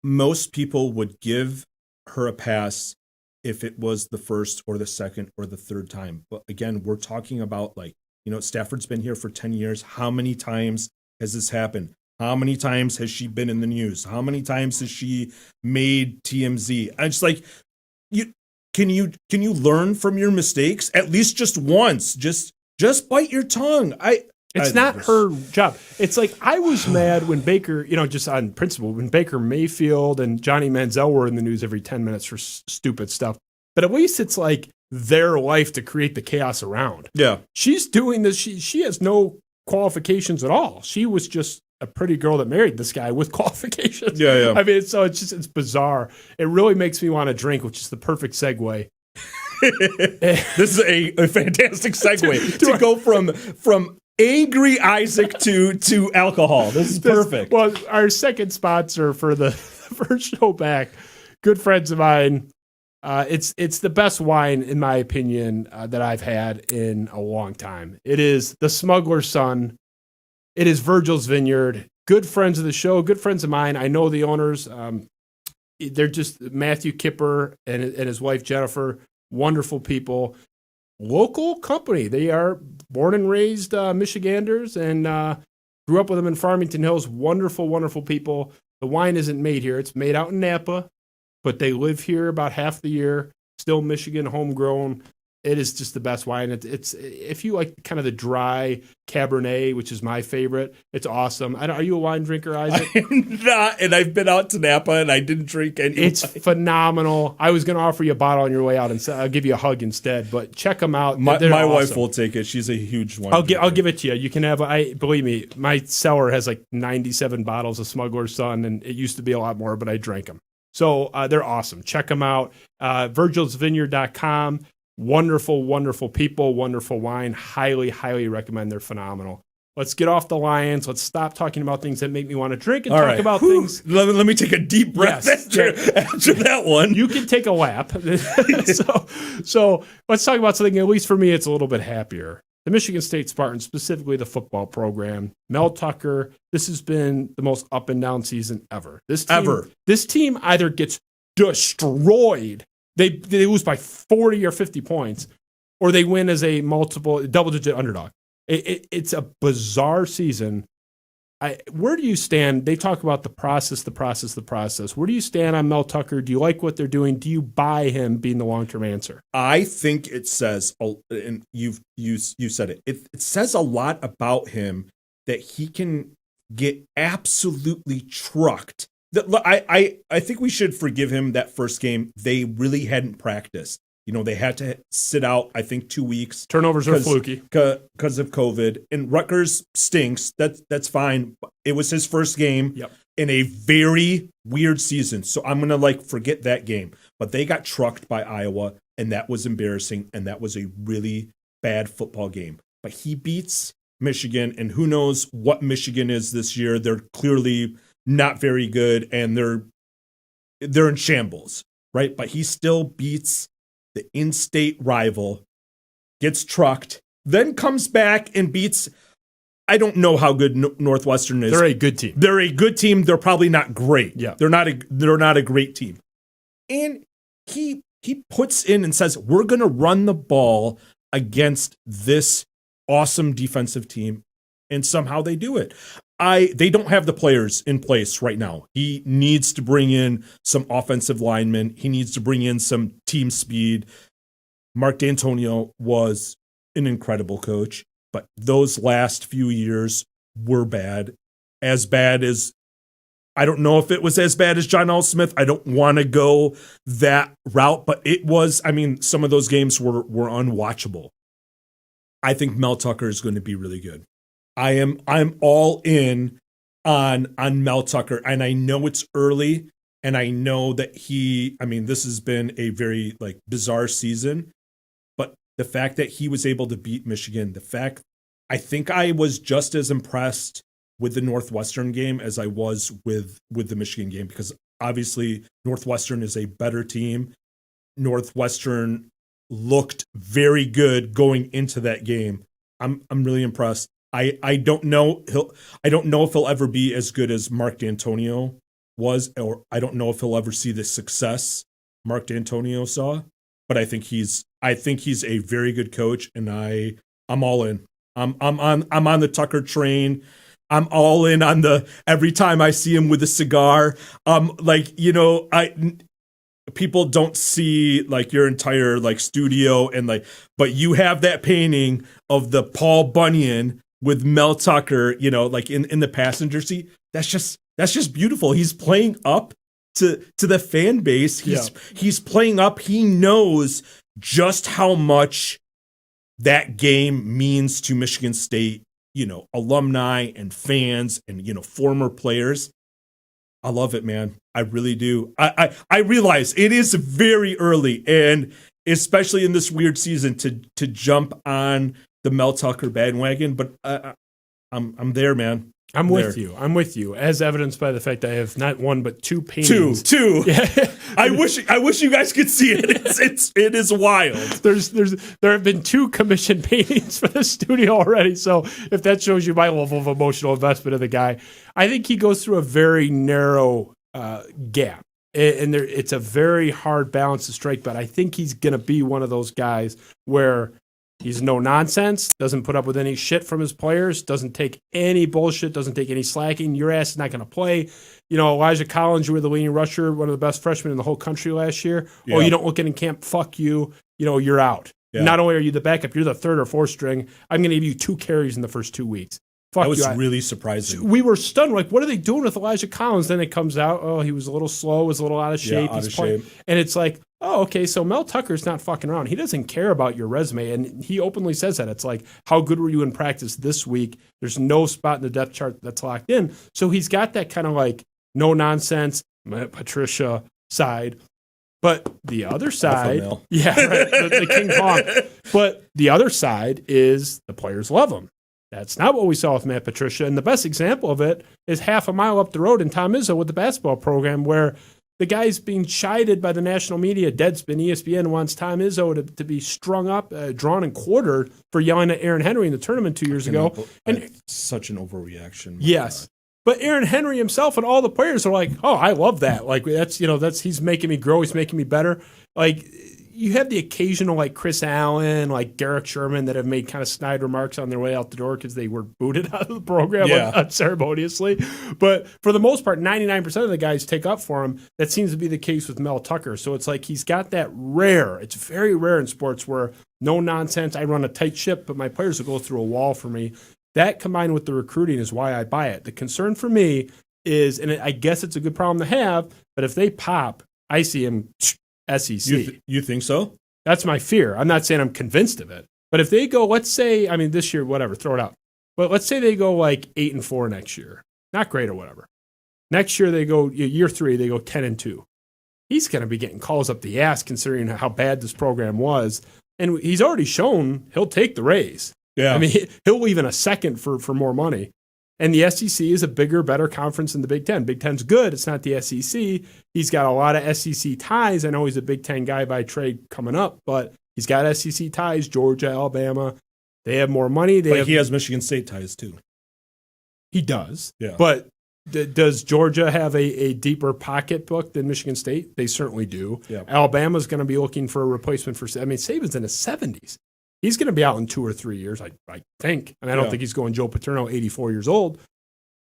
most people would give her a pass if it was the first or the second or the third time. But again, we're talking about, like, you know, Stafford's been here for 10 years. How many times has this happened? How many times has she been in the news? How many times has she made TMZ? And it's like, can you learn from your mistakes at least just once? Just bite your tongue. It's not her job. It's like, I was mad when Baker, you know, just on principle, when Baker Mayfield and Johnny Manziel were in the news every 10 minutes for stupid stuff. But at least it's like their life to create the chaos around. Yeah. She's doing this. She has no qualifications at all. She was just a pretty girl that married this guy with qualifications. Yeah. I mean, it's bizarre. It really makes me want to drink, which is the perfect segue. This is a fantastic segue to go from angry Isaac to alcohol. This is perfect. Well, our second sponsor for the first show back, good friends of mine. It's the best wine, in my opinion, that I've had in a long time. It is the Smuggler's Son. It is Virgil's Vineyard. Good friends of the show, good friends of mine. I know the owners. They're just Matthew Kipper and his wife Jennifer. Wonderful people. Local company. They are born and raised Michiganders and grew up with them in Farmington Hills. Wonderful, wonderful people. The wine isn't made here. It's made out in Napa, but they live here about half the year. Still Michigan, homegrown. It is just the best wine. It's if you like kind of the dry Cabernet, which is my favorite, it's awesome. Are you a wine drinker, Isaac? I'm not, and I've been out to Napa and I didn't drink any. It's phenomenal. I was going to offer you a bottle on your way out and I'll give you a hug instead, but check them out. My awesome. wife will take it. She's a huge wine drinker. I'll give it to you. You can have, believe me, my cellar has like 97 bottles of Smuggler's Son, and it used to be a lot more, but I drank them. So they're awesome. Check them out. VirgilsVineyard.com. Wonderful, wonderful people, wonderful wine. Highly, highly recommend. They're phenomenal. Let's get off the Lions. Let's stop talking about things that make me want to drink and talk about things. Let me take a deep breath after that one. You can take a lap. So let's talk about something, at least for me, it's a little bit happier. The Michigan State Spartans, specifically the football program. Mel Tucker, this has been the most up and down season ever. This team either gets destroyed, they lose by 40 or 50 points, or they win as a double-digit underdog. It's a bizarre season. Where do you stand? They talk about the process. Where do you stand on Mel Tucker? Do you like what they're doing? Do you buy him being the long-term answer? I think it says, and you said it. It says a lot about him that he can get absolutely trucked. I think we should forgive him that first game. They really hadn't practiced. They had to sit out, I think, 2 weeks. Turnovers are fluky. Because of COVID. And Rutgers stinks. That's fine. It was his first game in a very weird season. So I'm going to, forget that game. But they got trucked by Iowa, and that was embarrassing, and that was a really bad football game. But he beats Michigan, and who knows what Michigan is this year. They're clearly not very good, and they're in shambles, right? But he still beats the in-state rival, gets trucked, then comes back and beats. I don't know how good Northwestern is. They're a good team. They're probably not great. Yeah. They're not a great team. And he puts in and says, we're going to run the ball against this awesome defensive team. And somehow they do it. They don't have the players in place right now. He needs to bring in some offensive linemen. He needs to bring in some team speed. Mark Dantonio was an incredible coach, but those last few years were bad. As bad as, I don't know if it was as bad as John L. Smith. I don't want to go that route, but it was, some of those games were unwatchable. I think Mel Tucker is going to be really good. I'm all in on Mel Tucker, and I know it's early, and I know that this has been a very bizarre season, but the fact that he was able to beat Michigan, I think I was just as impressed with the Northwestern game as I was with the Michigan game, because obviously Northwestern is a better team. Northwestern looked very good going into that game. I'm really impressed. I don't know if he'll ever be as good as Mark Dantonio was, or I don't know if he'll ever see the success Mark Dantonio saw. But I think he's a very good coach, and I'm all in. I'm on the Tucker train. I'm all in on every time I see him with a cigar. People don't see your entire studio but you have that painting of the Paul Bunyan with Mel Tucker, in the passenger seat. That's just beautiful. He's playing up to the fan base. He's playing up. He knows just how much that game means to Michigan State, alumni and fans and, former players. I love it, man. I really do. I realize it is very early, and especially in this weird season to jump on the Mel Tucker bandwagon, but I'm there, man. I'm with you, as evidenced by the fact that I have not one but two paintings. Two. Yeah. I wish you guys could see it. It is wild. There have been 2 commissioned paintings for the studio already. So if that shows you my level of emotional investment in the guy, I think he goes through a very narrow gap, and it's a very hard balance to strike. But I think he's going to be one of those guys where he's no nonsense, doesn't put up with any shit from his players, doesn't take any bullshit, doesn't take any slacking. Your ass is not going to play. Elijah Collins, you were the leading rusher, one of the best freshmen in the whole country last year. Yeah. Oh, you don't look at in camp, fuck you. You're out. Yeah. Not only are you the backup, you're the third or fourth string. I'm going to give you 2 carries in the first 2 weeks. Fuck That was you. really surprising. We were stunned. Like, what are they doing with Elijah Collins? Then it comes out, oh, he was a little slow, was a little out of shape. Out of shape. And it's like, oh, okay, so Mel Tucker's not fucking around. He doesn't care about your resume. And he openly says that. It's like, how good were you in practice this week? There's no spot in the depth chart that's locked in. So he's got that kind of like no nonsense, Patricia side. But the other side, yeah, right, the King Kong. But the other side is the players love him. That's not what we saw with Matt Patricia. And the best example of it is half a mile up the road in Tom Izzo with the basketball program, where the guy's being chided by the national media. Deadspin, ESPN wants Tom Izzo to be strung up, drawn and quartered for yelling at Aaron Henry in the tournament 2 years ago. And such an overreaction. Yes. But Aaron Henry himself and all the players are like, oh, I love that. Like, that's he's making me grow. He's making me better. Like, you have the occasional, like, Chris Allen, like Garrick Sherman that have made kind of snide remarks on their way out the door because they were booted out of the program unceremoniously. But for the most part, 99% of the guys take up for him. That seems to be the case with Mel Tucker. So it's like he's got that rare. It's very rare in sports where no nonsense. I run a tight ship, but my players will go through a wall for me. That combined with the recruiting is why I buy it. The concern for me is, and I guess it's a good problem to have, but if they pop, I see him SEC. You think so? That's my fear. I'm not saying I'm convinced of it. But if they go, let's say, I mean, this year, whatever, throw it out. But let's say they go like 8-4 next year. Not great or whatever. Next year they go, year 3, they go 10-2. He's going to be getting calls up the ass considering how bad this program was. And he's already shown he'll take the raise. Yeah. I mean, he'll leave in a second for more money. And the SEC is a bigger, better conference than the Big Ten. Big Ten's good. It's not the SEC. He's got a lot of SEC ties. I know he's a Big Ten guy by trade coming up, but he's got SEC ties, Georgia, Alabama. They have more money. He has Michigan State ties, too. He does. Yeah. But does Georgia have a deeper pocketbook than Michigan State? They certainly do. Yeah. Alabama's going to be looking for a replacement for – I mean, Saban's in his 70s. He's going to be out in 2 or 3 years, I think. And I don't think he's going Joe Paterno, 84 years old.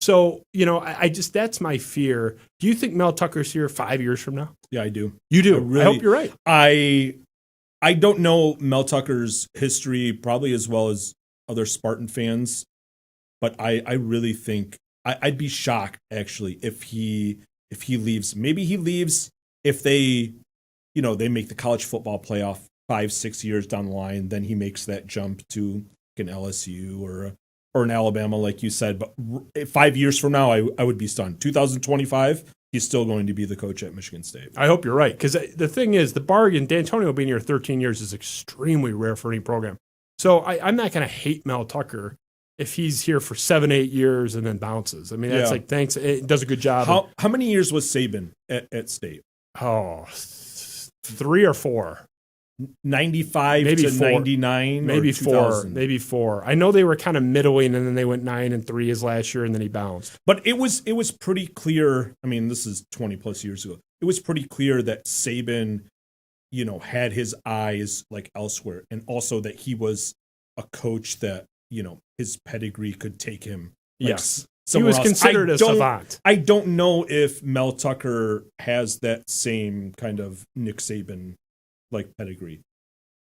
So, I just – that's my fear. Do you think Mel Tucker's here 5 years from now? Yeah, I do. You do? I hope you're right. I don't know Mel Tucker's history probably as well as other Spartan fans, but I really think I'd be shocked actually if he leaves. Maybe he leaves if they make the college football playoff 5-6 years down the line. Then he makes that jump to an LSU or an Alabama, like you said. But 5 years from now, I would be stunned. 2025. He's still going to be the coach at Michigan State. I hope you're right. Because the thing is, the bargain, Dantonio being here 13 years is extremely rare for any program. So I'm not going to hate Mel Tucker if he's here for 7-8 years and then bounces. I mean, that's like, thanks. It does a good job. How many years was Saban at State? Oh, 3 or 4. 95 maybe to 4. 99? Maybe 4. 2000? Maybe 4. I know they were kind of middling, and then they went 9-3 his last year, and then he bounced. But it was pretty clear. I mean, this is 20 plus years ago. It was pretty clear that Saban, had his eyes like elsewhere, and also that he was a coach that his pedigree could take him. Yes, he was considered a savant. I don't know if Mel Tucker has that same kind of Nick Saban like pedigree.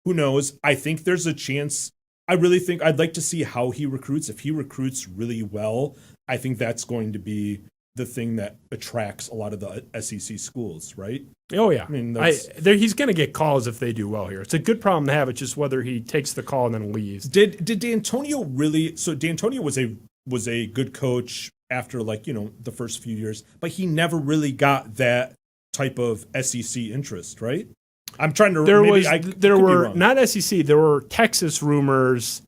Who knows? I think there's a chance. I really think I'd like to see how he recruits. If he recruits really well, I think that's going to be the thing that attracts a lot of the SEC schools, right? Oh, yeah. I mean, he's going to get calls if they do well here. It's a good problem to have. It's just whether he takes the call and then leaves. Did Dantonio really? So Dantonio was a good coach after the first few years, but he never really got that type of SEC interest, right? I'm trying to. There were not SEC. There were Texas rumors,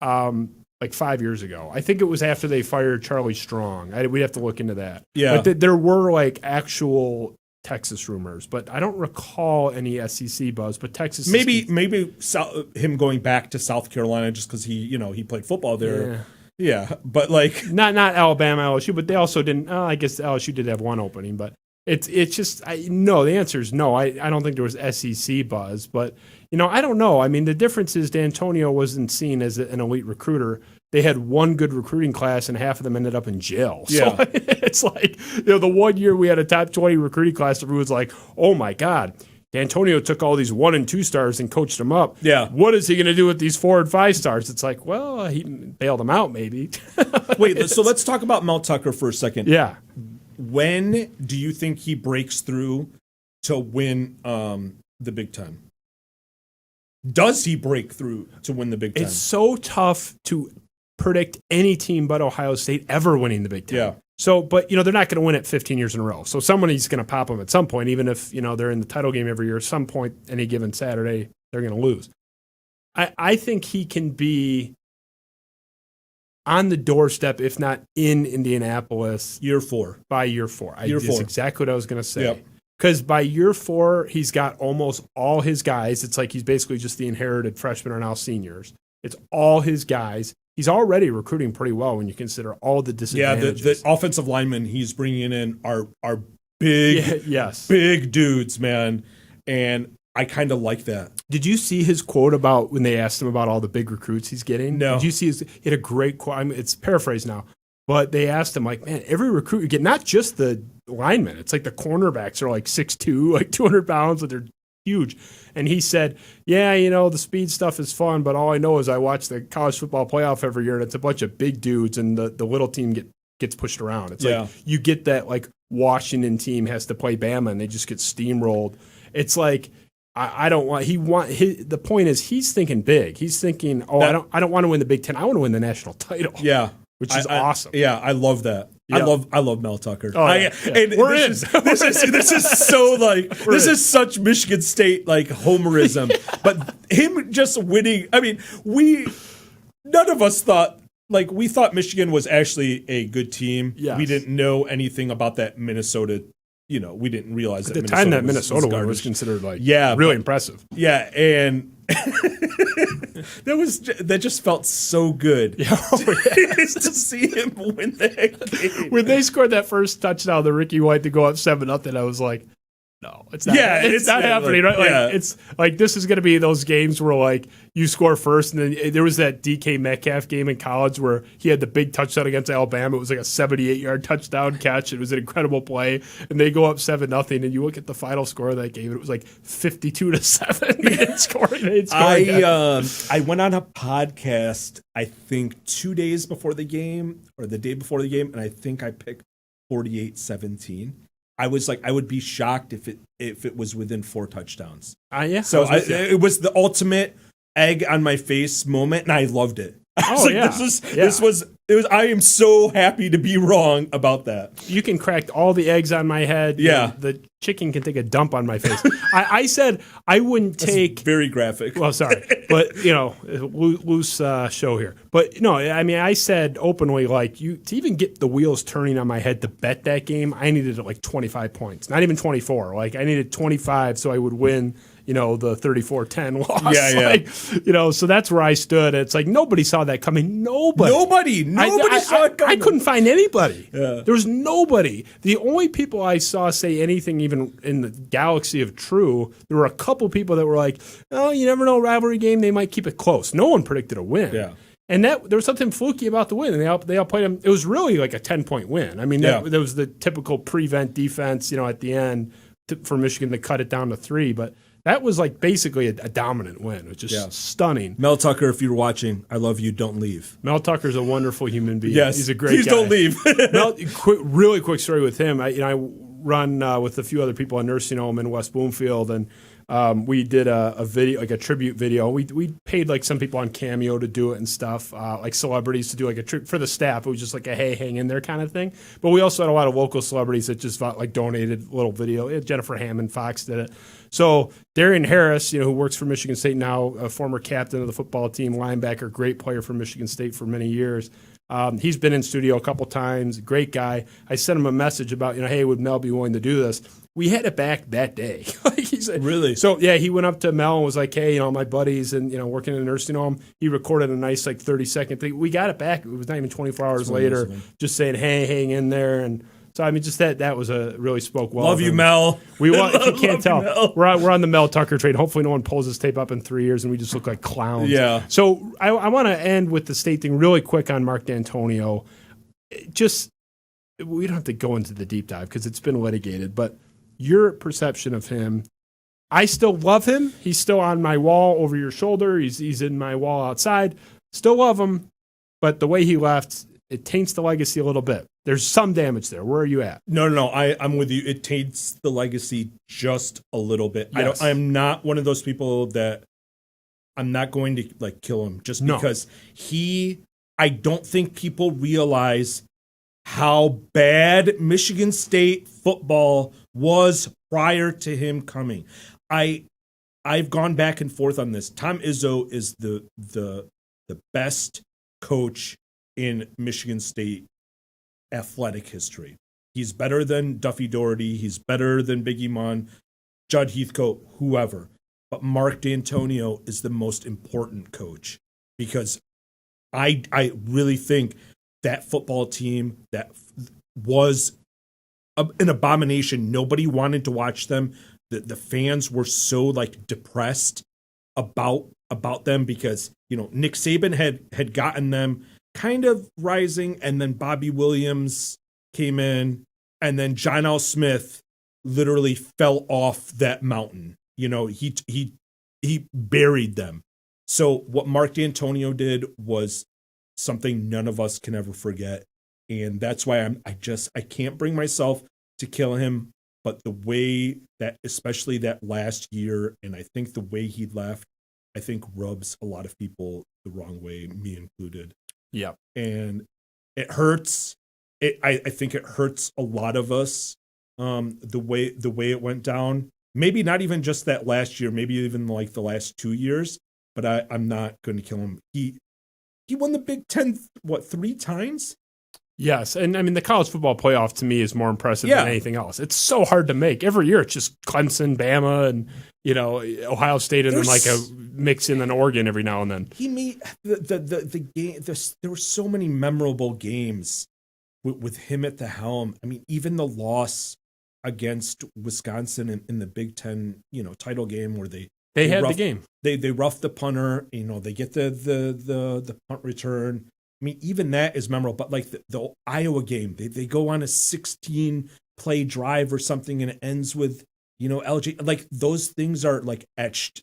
like 5 years ago. I think it was after they fired Charlie Strong. We'd have to look into that. Yeah, but there were like actual Texas rumors, but I don't recall any SEC buzz. But Texas, maybe him going back to South Carolina just because he played football there. Yeah, but not Alabama, LSU, but they also didn't. I guess LSU did have one opening, but. It's just no. The answer is no. I don't think there was SEC buzz, but I don't know. I mean, the difference is Dantonio wasn't seen as an elite recruiter. They had one good recruiting class, and half of them ended up in jail. Yeah. So it's like the 1 year we had a top 20 recruiting class, everyone's like, "Oh my God, Dantonio took all these 1 and 2 stars and coached them up. Yeah. What is he going to do with these 4 and 5 stars? It's like, well, he bailed them out maybe. Wait, so let's talk about Mel Tucker for a second. Yeah. When do you think he breaks through to win the Big Ten? Does he break through to win the Big Ten? It's so tough to predict any team but Ohio State ever winning the Big Ten. Yeah. So, but, they're not going to win it 15 years in a row. So somebody's going to pop them at some point, even if, they're in the title game every year. At some point, any given Saturday, they're going to lose. I think he can be on the doorstep, if not in Indianapolis. Year 4. By year 4. Year 4. That's exactly what I was going to say. Yep. Because by year 4, he's got almost all his guys. It's like he's basically just the inherited freshmen are now seniors. It's all his guys. He's already recruiting pretty well when you consider all the disadvantages. Yeah, the offensive linemen he's bringing in are big, big dudes, man. And I kind of like that. Did you see his quote about when they asked him about all the big recruits he's getting? No. Did you see he had a great quote? I mean, it's paraphrased now. But they asked him, like, man, every recruit you get, not just the linemen. It's like the cornerbacks are like 6'2", like 200 pounds, and they're huge. And he said, yeah, the speed stuff is fun, but all I know is I watch the college football playoff every year, and it's a bunch of big dudes, and the little team gets pushed around. It's like you get that, like, Washington team has to play Bama, and they just get steamrolled. It's like, the point is he's thinking big. He's thinking, I don't want to win the Big Ten. I want to win the national title. Yeah. Which is awesome. Yeah, I love that. Yep. I love Mel Tucker. Oh, yeah. And we're in. This is so like this is such Michigan State like homerism. But him just winning. I mean, none of us thought we thought Michigan was actually a good team. Yes. We didn't know anything about that Minnesota. We didn't realize at that the time that Minnesota one was considered really impressive. Yeah, and that just felt so good. Yeah, to see him win that game. When they scored that first touchdown, the Ricky White to go up 7-0, I was like, no, it's not. Yeah, it's not happening, right? Yeah. It's like this is going to be those games where you score first, and then there was that DK Metcalf game in college where he had the big touchdown against Alabama. It was like a 78-yard touchdown catch. It was an incredible play, and they go up 7-0. And you look at the final score of that game, and it was like 52-7. They didn't score. I went on a podcast, I think 2 days before the game or the day before the game, and I think I picked 48-17. I was like, I would be shocked if it was within 4 touchdowns. Yeah. So it was the ultimate egg on my face moment, and I loved it. I was this was I am so happy to be wrong about that. You can crack all the eggs on my head. Yeah. The chicken can take a dump on my face. I said I wouldn't take. Very graphic. Well, sorry. But, loose show here. But, no, I mean, I said openly, to even get the wheels turning on my head to bet that game, I needed 25 points. Not even 24. I needed 25 so I would win. The 34-10 loss. Yeah. So that's where I stood. It's like nobody saw that coming. Nobody saw it coming. I couldn't find anybody. Yeah. There was nobody. The only people I saw say anything even in the galaxy of true, there were a couple people that were like, oh, you never know, rivalry game, they might keep it close. No one predicted a win. Yeah. And there was something fluky about the win, and they all played them. It was really like a 10-point win. I mean, that was the typical prevent defense, at the end for Michigan to cut it down to 3, but that was basically a dominant win, which is stunning. Mel Tucker, if you're watching, I love you. Don't leave. Mel Tucker's a wonderful human being. Yes, he's a great guy. Please don't leave. Really quick story with him. I run with a few other people in nursing home in West Bloomfield, and we did a video, a tribute video. We paid some people on Cameo to do it and stuff, celebrities to do a tribute for the staff. It was just a hey, hang in there kind of thing. But we also had a lot of local celebrities that just donated a little video. Jennifer Hammond Fox did it. So Darian Harris, who works for Michigan State now, a former captain of the football team, linebacker, great player for Michigan State for many years. He's been in studio a couple times, great guy. I sent him a message about, hey, would Mel be willing to do this? We had it back that day. He said, really? So, he went up to Mel and was like, hey, my buddies and, working in a nursing home. He recorded a nice 30-second thing. We got it back. It was not even 24 hours later, just saying, hey, hang in there. And so, just that was really spoke well. Love you, Mel. We want, if you can't tell, we're on the Mel Tucker train. Hopefully no one pulls this tape up in 3 years and we just look like clowns. Yeah. So I want to end with the state thing really quick on Mark Dantonio. We don't have to go into the deep dive because it's been litigated, but your perception of him, I still love him. He's still on my wall over your shoulder. He's in my wall outside. Still love him, but the way he left, it taints the legacy a little bit. There's some damage there. Where are you at? No. I'm with you. It taints the legacy just a little bit. Yes. I'm not one of those people that I'm not going to like kill him just because I don't think people realize how bad Michigan State football was prior to him coming. I've gone back and forth on this. Tom Izzo is the best coach in Michigan State athletic history. He's better than Duffy Doherty. He's better than Biggie Munn, Judd Heathcote, whoever. But Mark Dantonio is the most important coach because I really think that football team that was an abomination. Nobody wanted to watch them. The fans were so like depressed about them because, you know, Nick Saban had gotten them kind of rising, and then Bobby Williams came in, and then John L. Smith literally fell off that mountain. You know, he buried them. So what Mark Dantonio did was something none of us can ever forget. And that's why I can't bring myself to kill him. But the way that, especially that last year, and I think the way he left, I think rubs a lot of people the wrong way, me included. Yeah. And it hurts. I think it hurts a lot of us, the way it went down. Maybe not even just that last year, maybe even like the last 2 years, but I'm not going to kill him. He won the Big Ten, 3 times? Yes, and I mean the college football playoff to me is more impressive than anything else. It's so hard to make. Every year it's just Clemson, Bama, and Ohio State, and then like a mix in an Oregon every now and then. He made the game. There were so many memorable games with him at the helm. I mean, even the loss against Wisconsin in the Big Ten, title game where they had roughed the game. They roughed the punter. They get the punt return. I mean, even that is memorable. But like the Iowa game, they go on a 16-play drive or something, and it ends with LG. Like those things are like etched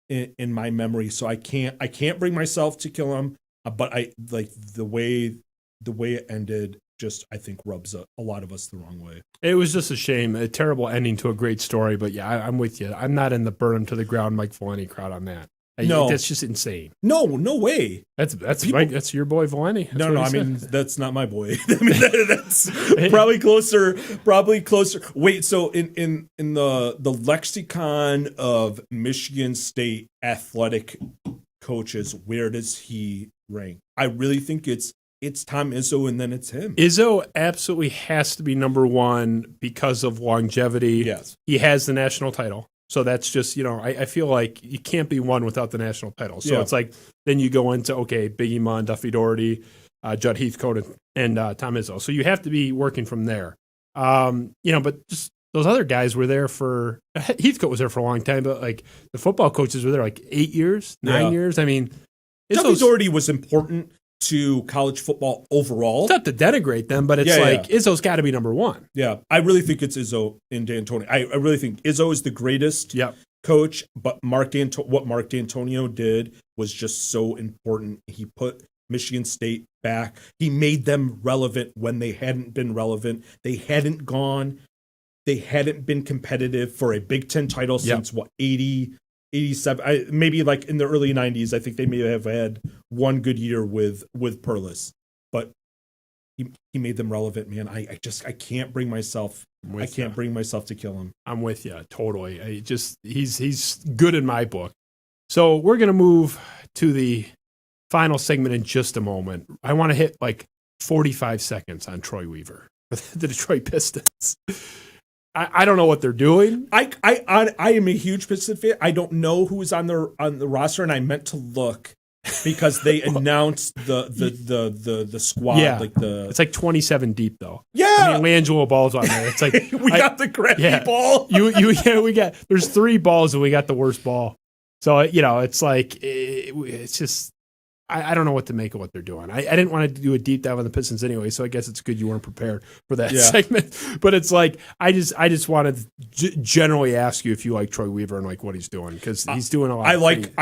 in my memory. So I can't bring myself to kill him. But I like the way it ended. Just I think rubs a lot of us the wrong way. It was just a shame, a terrible ending to a great story. But yeah, I'm with you. I'm not in the burn him to the ground Mike Valenti crowd on that. No, that's just insane. No way. That's your boy Valenti. No. I mean, that's not my boy. I mean, that's probably closer. Wait, so in the lexicon of Michigan State athletic coaches, where does he rank? I really think it's Tom Izzo, and then it's him. Izzo absolutely has to be number one because of longevity. Yes, he has the national title. So that's just, I feel like you can't be one without the national title. So it's like, then you go into, Biggie Munn, Duffy Doherty, Judd Heathcote, and Tom Izzo. So you have to be working from there. But just those other guys were there Heathcote was there for a long time, but like the football coaches were there like 8 years, 9 years. I mean, Duffy Doherty was important to college football overall. It's not to denigrate them, but it's Izzo's got to be number one. Yeah, I really think it's Izzo and Dantonio. I really think Izzo is the greatest coach, but what Mark Dantonio did was just so important. He put Michigan State back. He made them relevant when they hadn't been relevant. They hadn't been competitive for a Big Ten title since 87, maybe like in the early 90s. I think they may have had one good year with Perlis, but he made them relevant, man. I can't bring myself. Bring myself to kill him. I'm with you totally. He's good in my book. So we're gonna move to the final segment in just a moment. I want to hit like 45 seconds on Troy Weaver, the Detroit Pistons. I don't know what they're doing. I am a huge Pistons fan. I don't know who's on the roster, and I meant to look because they announced the squad. Yeah, it's like 27 deep though. Yeah, I mean, LiAngelo Ball's on there. It's like we got the crappy ball. we got. There's 3 balls and we got the worst ball. So it's like it's just I don't know what to make of what they're doing. I didn't want to do a deep dive on the Pistons anyway, so I guess it's good you weren't prepared for that segment. But it's like I just wanted to generally ask you if you like Troy Weaver and like what he's doing, because he's doing a lot. I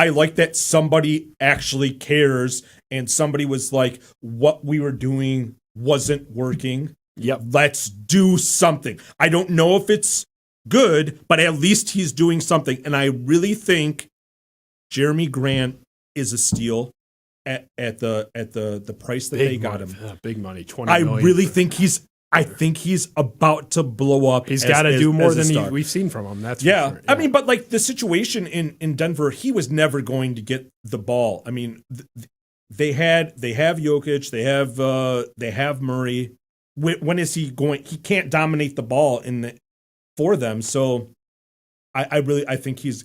like that somebody actually cares, and somebody was like, what we were doing wasn't working. Yep. Let's do something. I don't know if it's good, but at least he's doing something. And I really think Jeremy Grant is a steal at the price that they got him. Big money, $20 I million. really think he's about to blow up. He's got to do more than we've seen from him. That's for sure. Yeah. I mean, but like the situation in Denver, he was never going to get the ball. I mean, they have Jokic, they have Murray. When is he going? He can't dominate the ball for them. So I think he's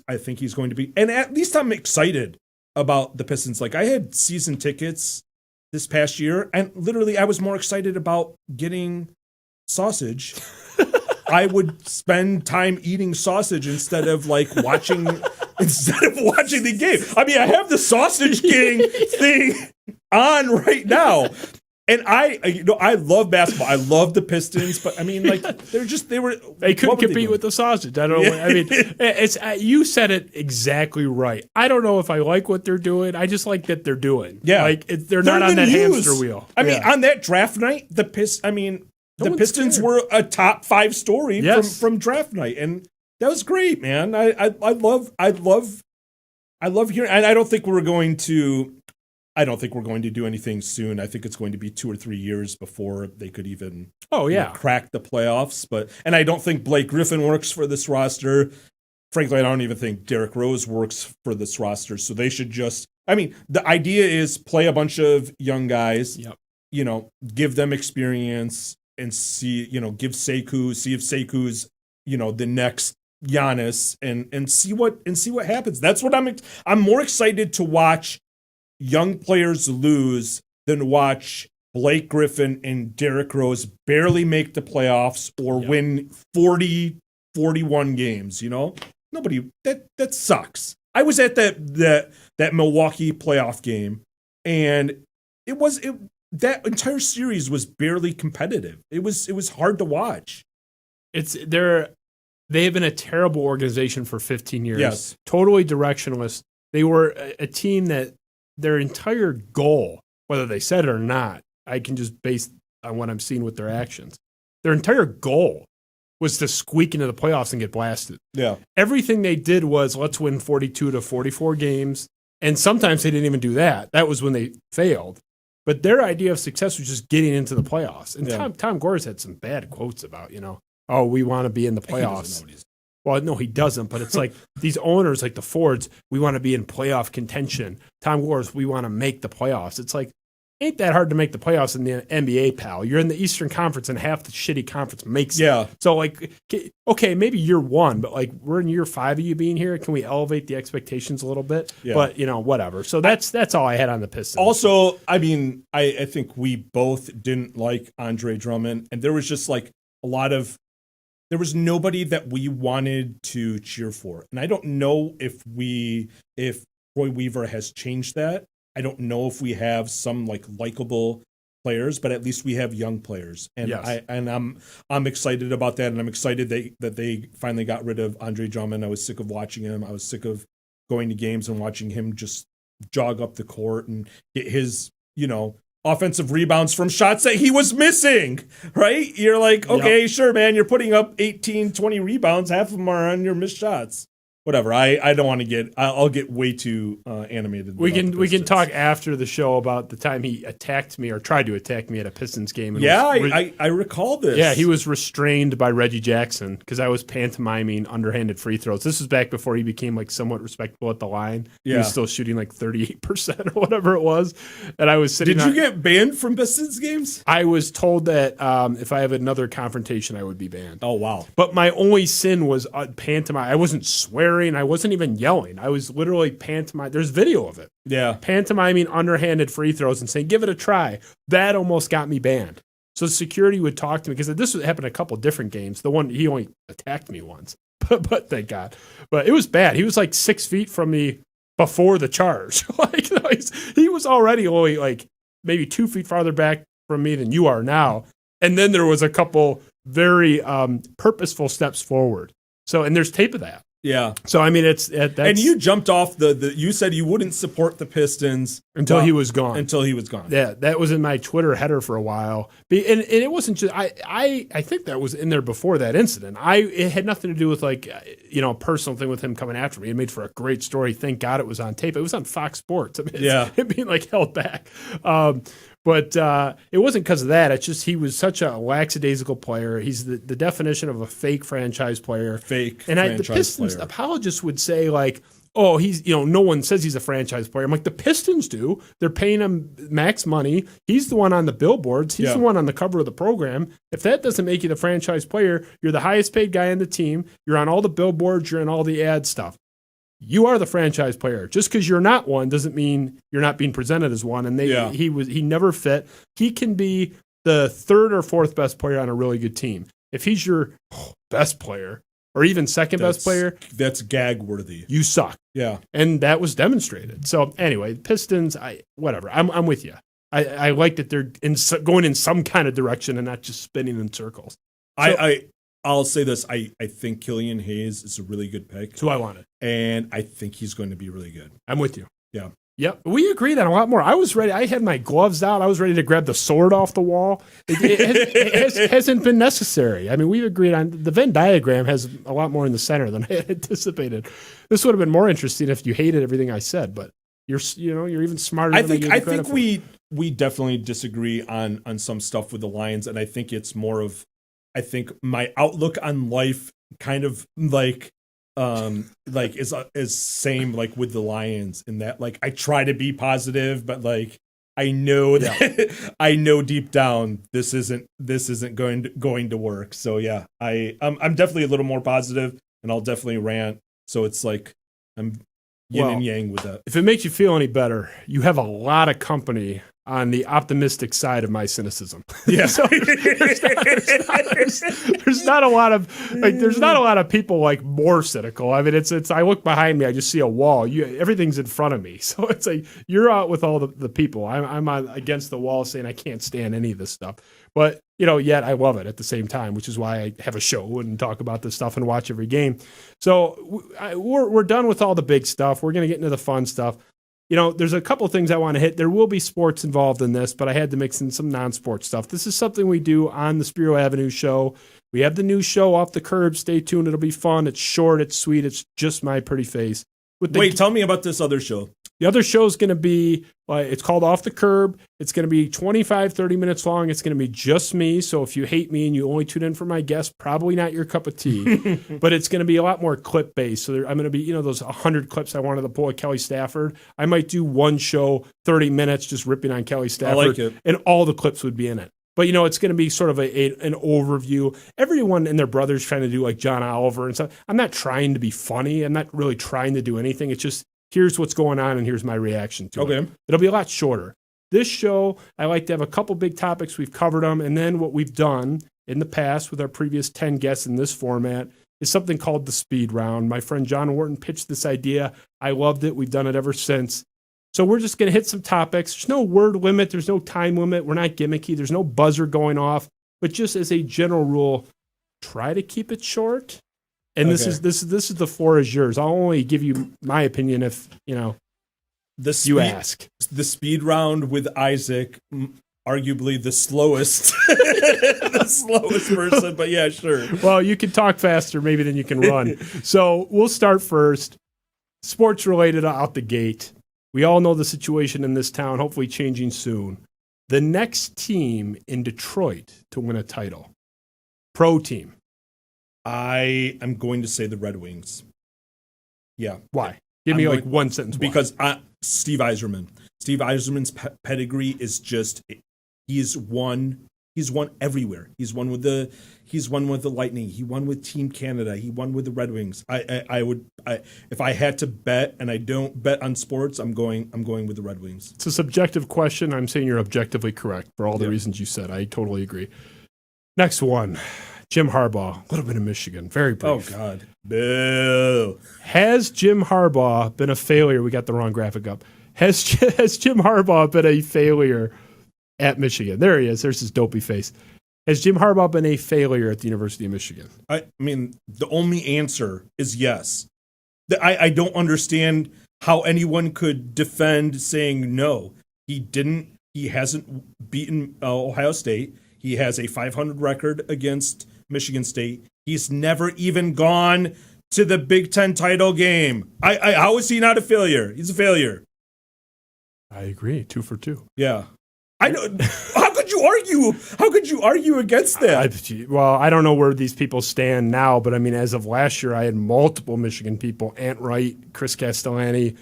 going to be, and at least I'm excited about the Pistons. Like I had season tickets this past year, and literally I was more excited about getting sausage. I would spend time eating sausage instead of watching the game. I mean, I have the Sausage King thing on right now. And I love basketball. I love the Pistons, but I mean, they couldn't compete with the sausage. I don't know. I mean, it's you said it exactly right. I don't know if I like what they're doing. I just like that they're doing. Yeah, they're not on that hamster wheel. I mean, on that draft night, the Pistons were a top 5 story from draft night, and that was great, man. I love hearing. And I don't think we're going to do anything soon. I think it's going to be 2 or 3 years before they could even crack the playoffs. And I don't think Blake Griffin works for this roster. Frankly, I don't even think Derrick Rose works for this roster. So they should just, I mean, the idea is play a bunch of young guys, give them experience and see if Seku's, the next Giannis and see what happens. That's what I'm more excited to watch young players lose than watch Blake Griffin and Derrick Rose barely make the playoffs or win 40, 41 games, Nobody, that sucks. I was at that Milwaukee playoff game, and that entire series was barely competitive. It was hard to watch. They have been a terrible organization for 15 years. Yes. Totally directionless. They were a team that their entire goal, whether they said it or not, I can just base on what I'm seeing with their actions. Their entire goal was to squeak into the playoffs and get blasted. Yeah. Everything they did was let's win 42 to 44 games. And sometimes they didn't even do that. That was when they failed. But their idea of success was just getting into the playoffs. And Tom Gore's had some bad quotes about, we want to be in the playoffs. Well, no, he doesn't. But it's like these owners, like the Fords, we want to be in playoff contention. Tom Gore's, we want to make the playoffs. It's like, ain't that hard to make the playoffs in the NBA, pal? You're in the Eastern Conference, and half the shitty conference makes it. So, okay, maybe year 1, but we're in year 5 of you being here. Can we elevate the expectations a little bit? Yeah. But whatever. So that's all I had on the Pistons. Also, I mean, I think we both didn't like Andre Drummond, and there was just there was nobody that we wanted to cheer for. And I don't know if Troy Weaver has changed that. I don't know if we have some likable players, but at least we have young players. And I'm excited about that, and I'm excited that they finally got rid of Andre Drummond. I was sick of watching him. I was sick of going to games and watching him just jog up the court and get his, offensive rebounds from shots that he was missing, right? You're like, okay, sure, man, you're putting up 18, 20 rebounds. Half of them are on your missed shots. Whatever. I don't want to I'll get way too animated. We can talk after the show about the time he attacked me or tried to attack me at a Pistons game. And I recall this. Yeah, he was restrained by Reggie Jackson because I was pantomiming underhanded free throws. This was back before he became somewhat respectable at the line. Yeah. He was still shooting 38% or whatever it was. And I was sitting. Did you get banned from Pistons games? I was told that if I have another confrontation, I would be banned. Oh, wow. But my only sin was pantomime. I wasn't swearing. I wasn't even yelling. I was literally pantomiming. There's video of it. Yeah. Pantomiming underhanded free throws and saying, give it a try. That almost got me banned. So security would talk to me because this happened a couple different games. The one, he only attacked me once. But thank God. But it was bad. He was 6 feet from me before the charge. Like, you know, he was already only like maybe 2 feet farther back from me than you are now. And then there was a couple very purposeful steps forward. So, and there's tape of that. Yeah. So, I mean, that's... And you jumped off you said you wouldn't support the Pistons. Until he was gone. Until he was gone. Yeah, that was in my Twitter header for a while. And it wasn't just... I think that was in there before that incident. It had nothing to do with, like, you know, a personal thing with him coming after me. It made for a great story. Thank God it was on tape. It was on Fox Sports. I mean, it being, like, held back. But it wasn't because of that. It's just he was such a lackadaisical player. He's the definition of a fake franchise player. The Pistons apologists would say, like, oh, he's, you know, no one says he's a franchise player. I'm like, the Pistons do. They're paying him max money. He's the one on the billboards. He's the one on the cover of the program. If that doesn't make you the franchise player, you're the highest paid guy on the team. You're on all the billboards. You're in all the ad stuff. You are the franchise player. Just because you're not one doesn't mean you're not being presented as one. And he never fit. He can be the third or fourth best player on a really good team. If he's your best player or even second best player, that's gag worthy. You suck. Yeah, and that was demonstrated. So anyway, Pistons. Whatever. I'm with you. I like that they're going in some kind of direction and not just spinning in circles. So, I'll say this. I think Killian Hayes is a really good pick. That's who I wanted. And I think he's going to be really good. I'm with you. Yeah. Yep. We agreed on a lot more. I was ready. I had my gloves out. I was ready to grab the sword off the wall. It hasn't been necessary. I mean, we've agreed on the Venn diagram has a lot more in the center than I had anticipated. This would have been more interesting if you hated everything I said, but you're even smarter than I think we definitely disagree on some stuff with the Lions, and I think it's more of my outlook on life kind of like is same like with the Lions in that like I try to be positive, but like I know that I know deep down this isn't going to work. So yeah, I'm definitely a little more positive, and I'll definitely rant. So it's like I'm yin and yang with that. If it makes you feel any better, you have a lot of company on the optimistic side of my cynicism. Yeah. So there's not a lot of people like more cynical. I mean, it's I look behind me, I just see a wall. Everything's in front of me. So it's like you're out with all the people. I'm on against the wall saying I can't stand any of this stuff. But yet I love it at the same time, which is why I have a show and talk about this stuff and watch every game. So we're done with all the big stuff. We're going to get into the fun stuff. There's a couple of things I want to hit. There will be sports involved in this, but I had to mix in some non-sports stuff. This is something we do on the Spiro Avenue show. We have the new show Off the Curb. Stay tuned. It'll be fun. It's short. It's sweet. It's just my pretty face. Wait, tell me about this other show. The other show is going to be, it's called Off the Curb. It's going to be 25, 30 minutes long. It's going to be just me. So if you hate me and you only tune in for my guest, probably not your cup of tea. But it's going to be a lot more clip-based. So I'm going to be, those 100 clips I wanted to pull at Kelly Stafford. I might do one show, 30 minutes, just ripping on Kelly Stafford. I like it. And all the clips would be in it. But, it's going to be sort of an overview. Everyone and their brother's trying to do like John Oliver and stuff. I'm not trying to be funny. I'm not really trying to do anything. It's just, here's what's going on, and here's my reaction to it. It'll be a lot shorter. This show, I like to have a couple big topics. We've covered them, and then what we've done in the past with our previous 10 guests in this format is something called the speed round. My friend John Wharton pitched this idea. I loved it. We've done it ever since. So we're just going to hit some topics. There's no word limit. There's no time limit. We're not gimmicky. There's no buzzer going off. But just as a general rule, try to keep it short. And this is the floor is yours. I'll only give you my opinion if you ask. The speed round with Isaac, arguably the slowest, person. But yeah, sure. Well, you can talk faster maybe than you can run. So we'll start first. Sports related out the gate. We all know the situation in this town. Hopefully changing soon. The next team in Detroit to win a title, pro team. I am going to say the Red Wings. Yeah. Why? Give me one sentence. Because Steve Yzerman. Steve Yzerman's pedigree is just he's won everywhere. He's won with the Lightning. He won with Team Canada. He won with the Red Wings. I would if I had to bet, and I don't bet on sports, I'm going with the Red Wings. It's a subjective question. I'm saying you're objectively correct for all the reasons you said. I totally agree. Next one. Jim Harbaugh, a little bit of Michigan, very brief. Oh, God. Boo. Has Jim Harbaugh been a failure? We got the wrong graphic up. Has Jim Harbaugh been a failure at Michigan? There he is. There's his dopey face. Has Jim Harbaugh been a failure at the University of Michigan? I mean, the only answer is yes. I don't understand how anyone could defend saying no. He didn't. He hasn't beaten Ohio State. He has a 500 record against Michigan State. He's never even gone to the Big Ten title game. How is he not a failure? He's a failure. I agree. 2 for 2. Yeah. I know. How could you argue? How could you argue against that? Well, I don't know where these people stand now, but I mean, as of last year, I had multiple Michigan people, Ant Wright, Chris Castellani.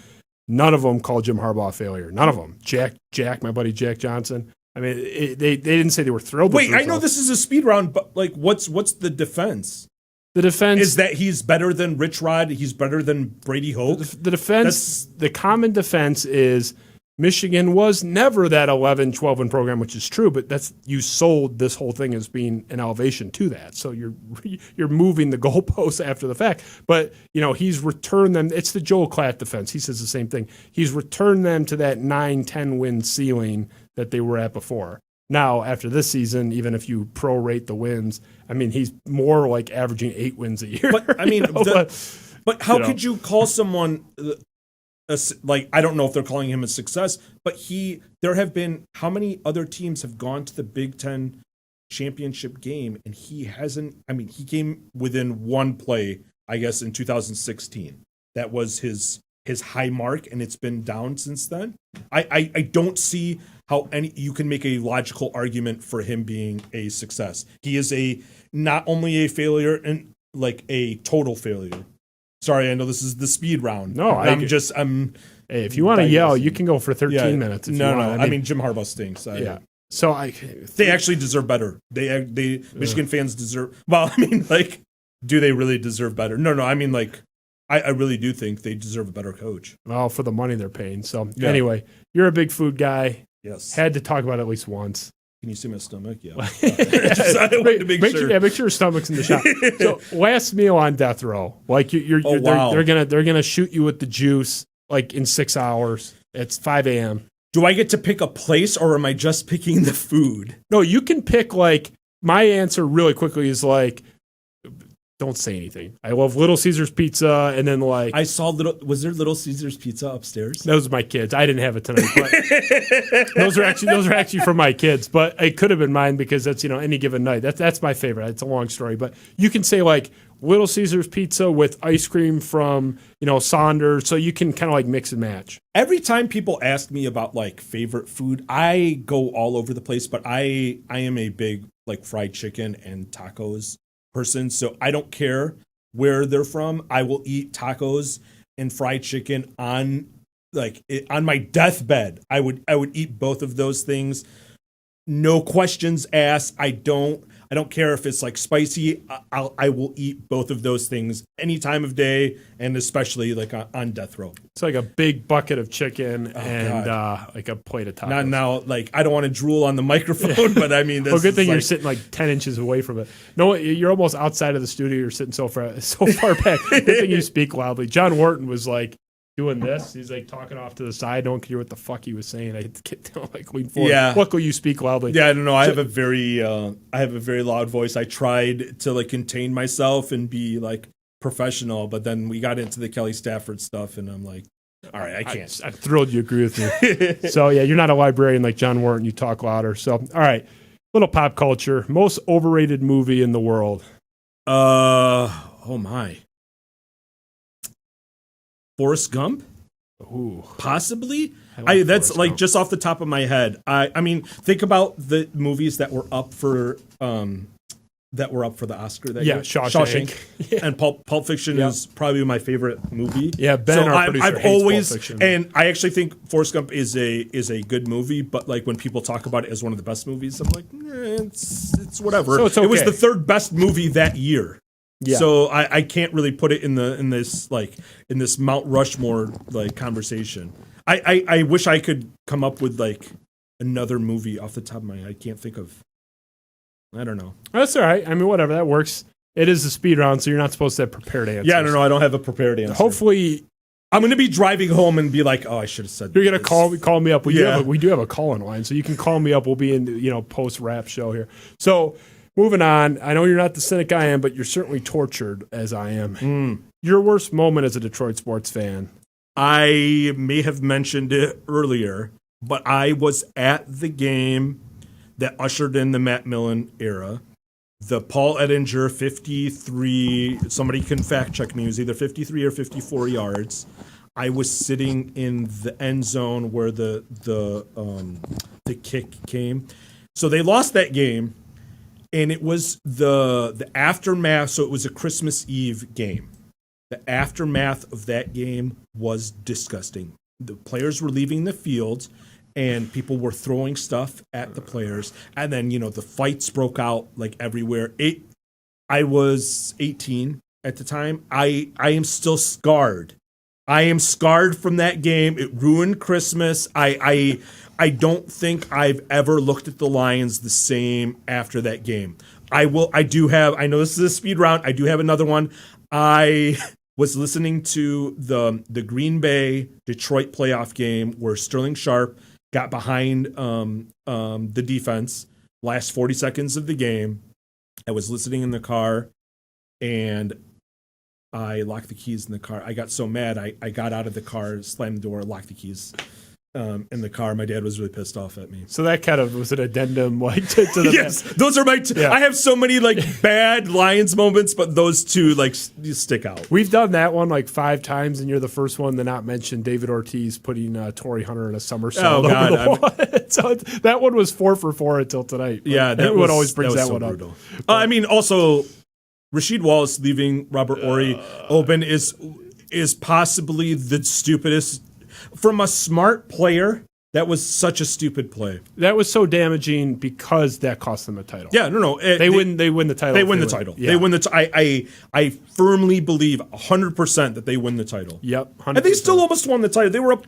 None of them called Jim Harbaugh a failure. None of them. Jack, my buddy Jack Johnson. I mean, they didn't say they were thrilled. Wait, I know this is a speed round, but like, what's the defense? The defense is that he's better than Rich Rod. He's better than Brady Hoke. The defense, the common defense is Michigan was never that 11-12 program, which is true, but you sold this whole thing as being an elevation to that. So you're moving the goalposts after the fact. But, he's returned them. It's the Joel Klatt defense. He says the same thing. He's returned them to that 9-10 win ceiling that they were at before. Now, after this season, even if you prorate the wins, I mean, he's more like averaging 8 wins a year. But I mean, but how could you call someone I don't know if they're calling him a success, but there have been, how many other teams have gone to the Big Ten championship game and he hasn't? I mean, he came within one play, I guess, in 2016. That was his high mark, and it's been down since then. I don't see how you can make a logical argument for him being a success. He is not only a failure and like a total failure. Sorry, I know this is the speed round. No, Hey, if you want to yell, you can go for 13 minutes. If no, you want. I mean, Jim Harbaugh stinks. Yeah. So they actually deserve better. They Michigan fans deserve. Well, I mean, like, do they really deserve better? No. I mean, like, I really do think they deserve a better coach. Well, for the money they're paying. So anyway, you're a big food guy. Yes. Had to talk about it at least once. Can you see my stomach? Yeah. Make sure your stomach's in the shot. So last meal on death row, like wow. they're gonna shoot you with the juice like in 6 hours. It's 5 a.m. Do I get to pick a place, or am I just picking the food? No, you can pick. Like, my answer really quickly is like, don't say anything. I love Little Caesars pizza, and then like I saw was there Little Caesars pizza upstairs? Those are my kids. I didn't have it tonight. But those are actually for my kids. But it could have been mine because that's any given night. That's my favorite. It's a long story, but you can say like Little Caesars pizza with ice cream from Saunders, so you can kind of like mix and match. Every time people ask me about like favorite food, I go all over the place. But I am a big like fried chicken and tacos person, so I don't care where they're from. I will eat tacos and fried chicken on my deathbed. I would eat both of those things, no questions asked. I don't care if it's like spicy. I will eat both of those things any time of day, and especially like on death row. It's like a big bucket of chicken and like a plate of tacos. Not now, like I don't want to drool on the microphone, but I mean, well, good thing you're sitting like 10 inches away from it. No, you're almost outside of the studio. You're sitting so far back. Good thing you speak loudly. John Wharton was like doing this. He's like talking off to the side. No one could hear what the fuck he was saying. I had to get like lean forward. Yeah. Luckily, you speak loudly. Yeah, I don't know. I have a very loud voice. I tried to like contain myself and be like professional, but then we got into the Kelly Stafford stuff, and I'm like, all right, I can't. I'm thrilled you agree with me. So yeah, you're not a librarian like John Wharton. You talk louder. So all right, little pop culture. Most overrated movie in the world. Oh my. Forrest Gump? Ooh. Possibly? Forrest That's like Gump. just off the top of my head. I mean, think about the movies that were up for the Oscar that year. Shawshank. Yeah. And Pulp Fiction is probably my favorite movie. Yeah, Ben, our producer, hates Pulp Fiction. And I actually think Forrest Gump is a good movie, but like when people talk about it as one of the best movies, I'm like, it's whatever. So it's okay. It was the third best movie that year. Yeah. So I can't really put it in this Mount Rushmore like conversation. I wish I could come up with like another movie off the top of my head. I can't think of. I don't know. That's all right. I mean, whatever. That works. It is a speed round, so you're not supposed to have prepared answers. Yeah, I don't have a prepared answer. Hopefully, I'm going to be driving home and be like, oh, I should have said you're going to call me up. We do have a call-in line, so you can call me up. We'll be in post-rap show here. So moving on. I know you're not the cynic I am, but you're certainly tortured as I am. Your worst moment as a Detroit sports fan? I may have mentioned it earlier, but I was at the game that ushered in the Matt Millen era. The Paul Ettinger 53, somebody can fact check me, it was either 53 or 54 yards. I was sitting in the end zone where the kick came. So they lost that game, and it was the aftermath, so it was a Christmas Eve game. The aftermath of that game was disgusting. The players were leaving the field, and people were throwing stuff at the players. And then, the fights broke out like everywhere. I was 18 at the time. I am still scarred. I am scarred from that game. It ruined Christmas. I don't think I've ever looked at the Lions the same after that game. I know this is a speed round. I do have another one. I was listening to the Green Bay Detroit playoff game where Sterling Sharp got behind the defense last 40 seconds of the game. I was listening in the car, and I locked the keys in the car. I got so mad, I got out of the car, slammed the door, locked the keys in the car. My dad was really pissed off at me. So that kind of was an addendum, like to the yes, those are my. I have so many bad Lions moments, but those two stick out. We've done that one 5 times, and you're the first one to not mention David Ortiz putting Torrey Hunter in a somersault. Oh God! So that one was 4 for 4 until tonight. Yeah, everyone always brings that one brutal. up. I mean, also Rasheed Wallace leaving Robert Horry open is possibly the stupidest. From a smart player, that was such a stupid play. That was so damaging because that cost them a title. Yeah, no. They win the title. They win the title. Yeah. They win the I firmly believe 100% that they win the title. Yep, 100%. And they still almost won the title. They were up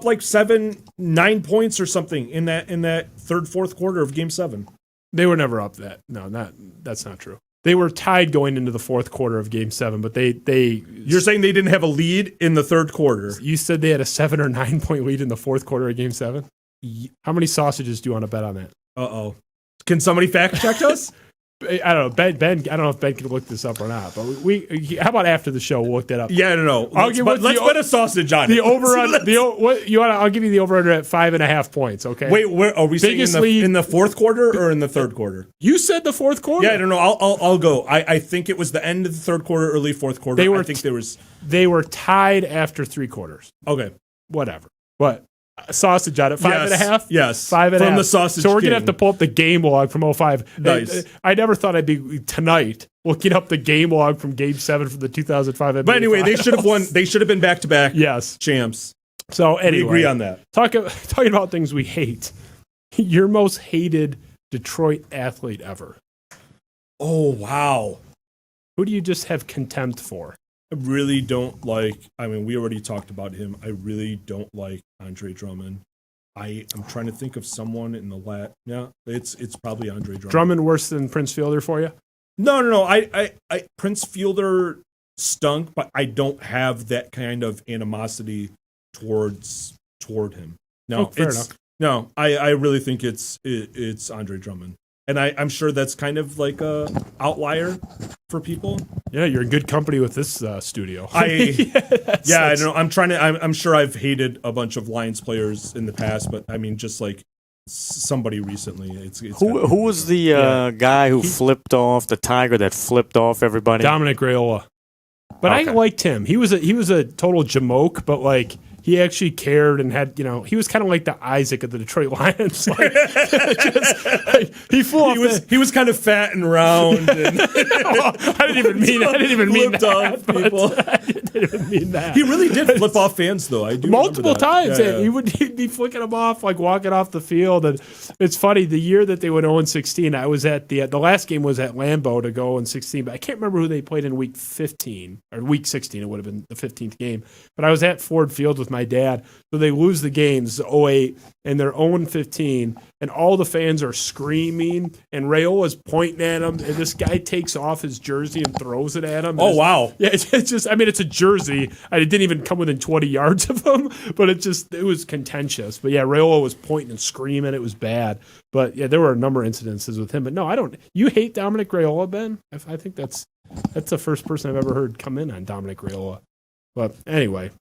7-9 points or something in that fourth quarter of Game 7. They were never up that. No, that's not true. They were tied going into the fourth quarter of Game 7, but they. You're saying they didn't have a lead in the third quarter? You said they had a 7 or 9 point lead in the fourth quarter of Game 7. How many sausages do you want to bet on that? Uh-oh. Can somebody fact check us? I don't know. Ben. I don't know if Ben can look this up or not. But how about after the show? We'll look that up. Yeah, I don't know. Let's bet a sausage on it. I'll give you the over under at 5.5 points. Okay. Wait, where are we saying in the fourth quarter or in the third quarter? You said the fourth quarter. Yeah, I don't know. I'll go. I think it was the end of the third quarter, early fourth quarter. They were tied after 3 quarters. Okay. Whatever. But sausage on it, 5.5. Yes, 5.5 from the sausage. So we're gonna have to pull up the game log from 05. Nice. I never thought I'd be tonight looking up the game log from Game 7 from the 2005 NBA. But anyway, Finals. they should have won. They should have been back to back. Yes, champs. So anyway, we agree on that. Talking about things we hate. Your most hated Detroit athlete ever. Oh wow. Who do you just have contempt for? I really don't like. I mean, we already talked about him. I really don't like Andre Drummond. I'm trying to think of someone in the Yeah, it's probably Andre Drummond. Drummond worse than Prince Fielder for you? No. I Prince Fielder stunk, but I don't have that kind of animosity toward him. No, fair enough. No, I really think it's Andre Drummond. And I'm sure that's kind of like a outlier for people. Yeah, you're in good company with this studio. I know. I'm sure I've hated a bunch of Lions players in the past, but I mean, just like somebody recently. It's who was the guy who flipped off the tiger that flipped off everybody? Dominic Raiola. But okay. I liked him. He was a total jamoke, but he actually cared and had, he was kind of like the Isaac of the Detroit Lions. He flew off. He was kind of fat and round. And I didn't even mean that. People. I didn't even mean that. He really did flip off fans, though. I do multiple times. Yeah. He'd be flicking them off, walking off the field. And it's funny. The year that they went 0-16, I was at the last game was at Lambeau to go 0-16, but I can't remember who they played in week 15 or week 16. It would have been the 15th game. But I was at Ford Field with my dad. So they lose the games 0-8 and they're 0-15 and all the fans are screaming and Rayola's pointing at him and this guy takes off his jersey and throws it at him. Oh, wow. Yeah, it's just, I mean, it's a jersey. I didn't even come within 20 yards of him, but it was contentious. But yeah, Rayola was pointing and screaming. It was bad. But yeah, there were a number of incidences with him. But no, I don't. You hate Dominic Raiola, Ben? I think that's the first person I've ever heard come in on Dominic Raiola. But anyway.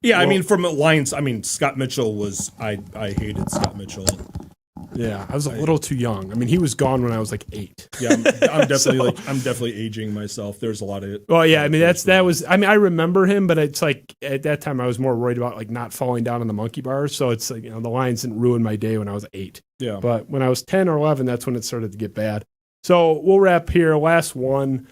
Yeah, well, I mean, from Lions, I mean, Scott Mitchell was, I hated Scott Mitchell. Yeah, I was a little too young. I mean, he was gone when I was like 8. Yeah, I'm definitely I'm definitely aging myself. There's a lot of. Well, yeah, I mean that was. I mean, I remember him, but it's like at that time I was more worried about like not falling down on the monkey bars. So it's like, the Lions didn't ruin my day when I was 8. Yeah, but when I was 10 or 11, that's when it started to get bad. So we'll wrap here. Last one,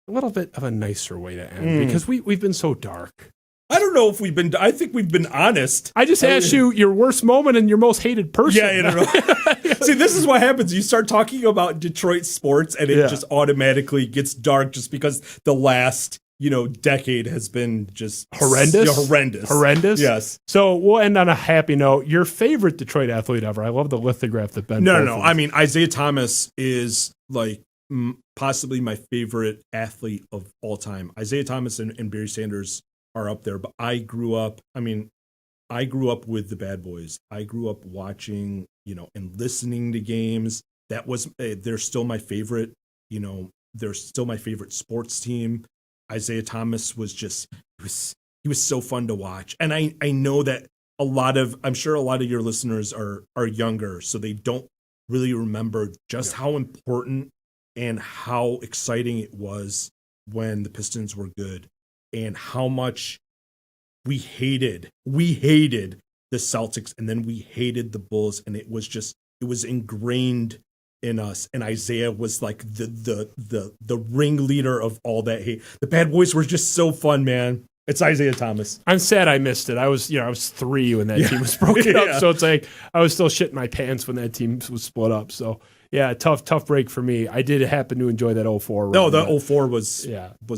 a little bit of a nicer way to end because we've been so dark. I don't know if I think we've been honest. I just asked you your worst moment and your most hated person. Yeah, I don't know. See, this is what happens. You start talking about Detroit sports and it just automatically gets dark just because the last, decade has been just horrendous. Horrendous. Yes. So we'll end on a happy note. Your favorite Detroit athlete ever. I love the lithograph that Ben. No. I mean, Isaiah Thomas is like possibly my favorite athlete of all time. Isaiah Thomas and Barry Sanders are up there, but I grew up with the Bad Boys. I grew up watching, and listening to games. That was, they're still my favorite, they're still my favorite sports team. Isaiah Thomas was just, he was so fun to watch. And I know that I'm sure a lot of your listeners are younger, so they don't really remember just how important and how exciting it was when the Pistons were good. And how much we hated the Celtics, and then we hated the Bulls, and it was ingrained in us. And Isaiah was like the ringleader of all that hate. The Bad Boys were just so fun, man. It's Isaiah Thomas. I'm sad I missed it. I was 3 when that team was broken up, so it's like I was still shitting my pants when that team was split up. So. Yeah, tough break for me. I did happen to enjoy that 04 run. No, the 04 was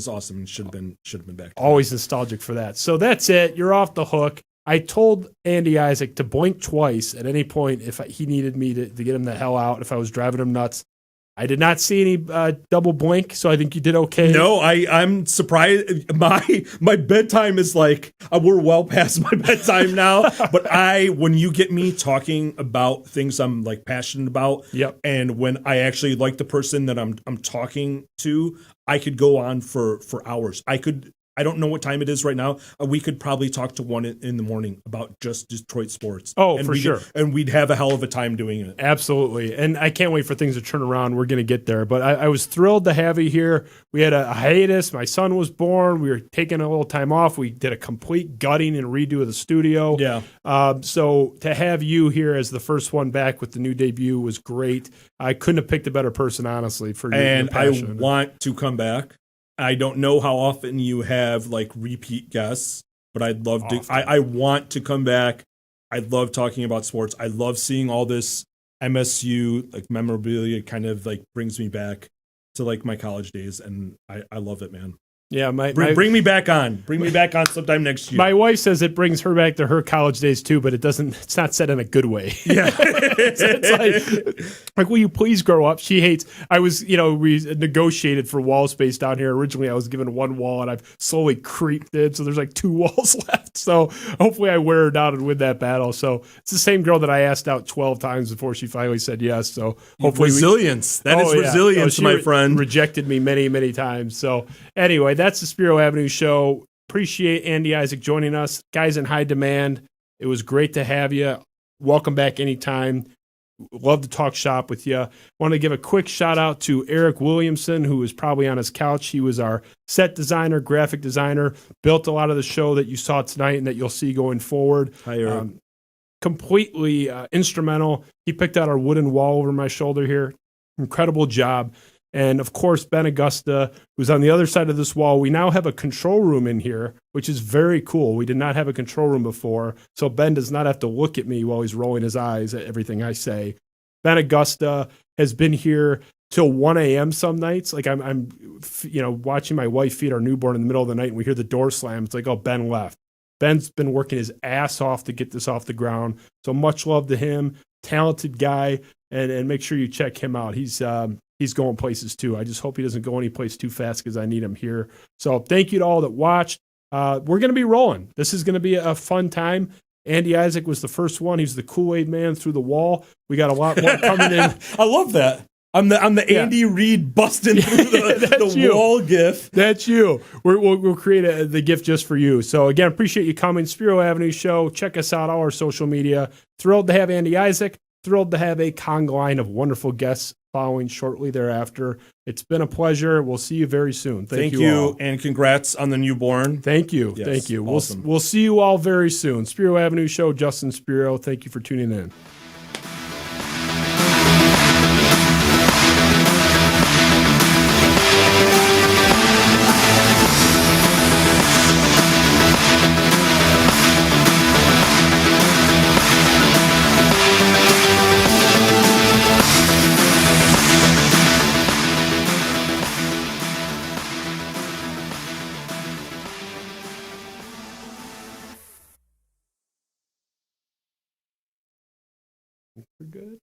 awesome and should have been back. Always nostalgic for that. So that's it. You're off the hook. I told Andy Isaac to blink twice at any point if he needed me to get him the hell out, if I was driving him nuts. I did not see any double blink, so I think you did okay. No, I'm surprised. My bedtime is like, we're well past my bedtime now. But when you get me talking about things I'm like passionate about, and when I actually like the person that I'm talking to, I could go on for hours. I don't know what time it is right now. We could probably talk to 1 in the morning about just Detroit sports. Oh, for sure. And we'd have a hell of a time doing it. Absolutely. And I can't wait for things to turn around. We're going to get there. But I was thrilled to have you here. We had a hiatus. My son was born. We were taking a little time off. We did a complete gutting and redo of the studio. Yeah. So to have you here as the first one back with the new debut was great. I couldn't have picked a better person, honestly, for you. And I want to come back. I don't know how often you have like repeat guests, but I'd love to. I want to come back. I love talking about sports. I love seeing all this MSU like memorabilia. Kind of like brings me back to like my college days, and I love it, man. Yeah, bring me back on. Bring me back on sometime next year. My wife says it brings her back to her college days too, but it's not said in a good way. Yeah. it's like, will you please grow up? She hates. I was, we negotiated for wall space down here. Originally, I was given 1 wall, and I've slowly creeped in, so there's like 2 walls left. So hopefully, I wear her down and win that battle. So it's the same girl that I asked out 12 times before she finally said yes. So hopefully, resilience. That is resilience, my friend. Rejected me many, many times. So anyway, that's the Spiro Avenue Show. Appreciate Andy Isaac joining us. Guys in high demand. It was great to have you. Welcome back anytime. Love to talk shop with you. Want to give a quick shout out to Eric Williamson, who was probably on his couch. He was our set designer, graphic designer, built a lot of the show that you saw tonight and that you'll see going forward. Hi, Eric. Completely instrumental. He picked out our wooden wall over my shoulder here. Incredible job. And, of course, Ben Augusta, who's on the other side of this wall. We now have a control room in here, which is very cool. We did not have a control room before, so Ben does not have to look at me while he's rolling his eyes at everything I say. Ben Augusta has been here till 1 a.m. some nights. Like I'm watching my wife feed our newborn in the middle of the night, and we hear the door slam. It's like, oh, Ben left. Ben's been working his ass off to get this off the ground. So much love to him. Talented guy, and make sure you check him out. He's going places too. I just hope he doesn't go any place too fast because I need him here. So thank you to all that watched. We're going to be rolling. This is going to be a fun time. Andy Isaac was the first one. He's the Kool-Aid man through the wall. We got a lot more coming in. I love that. I'm the Andy Reid busting through the wall gif. That's you. We'll create the gift just for you. So again, appreciate you coming. Spiro Avenue Show. Check us out, all our social media. Thrilled to have Andy Isaac. Thrilled to have a conga line of wonderful guests following shortly thereafter. It's been a pleasure. We'll see you very soon. Thank you all. And congrats on the newborn. Thank you. Yes, thank you. awesome. We'll see you all very soon. Spiro Avenue Show, Justin Spiro. Thank you for tuning in. We're good.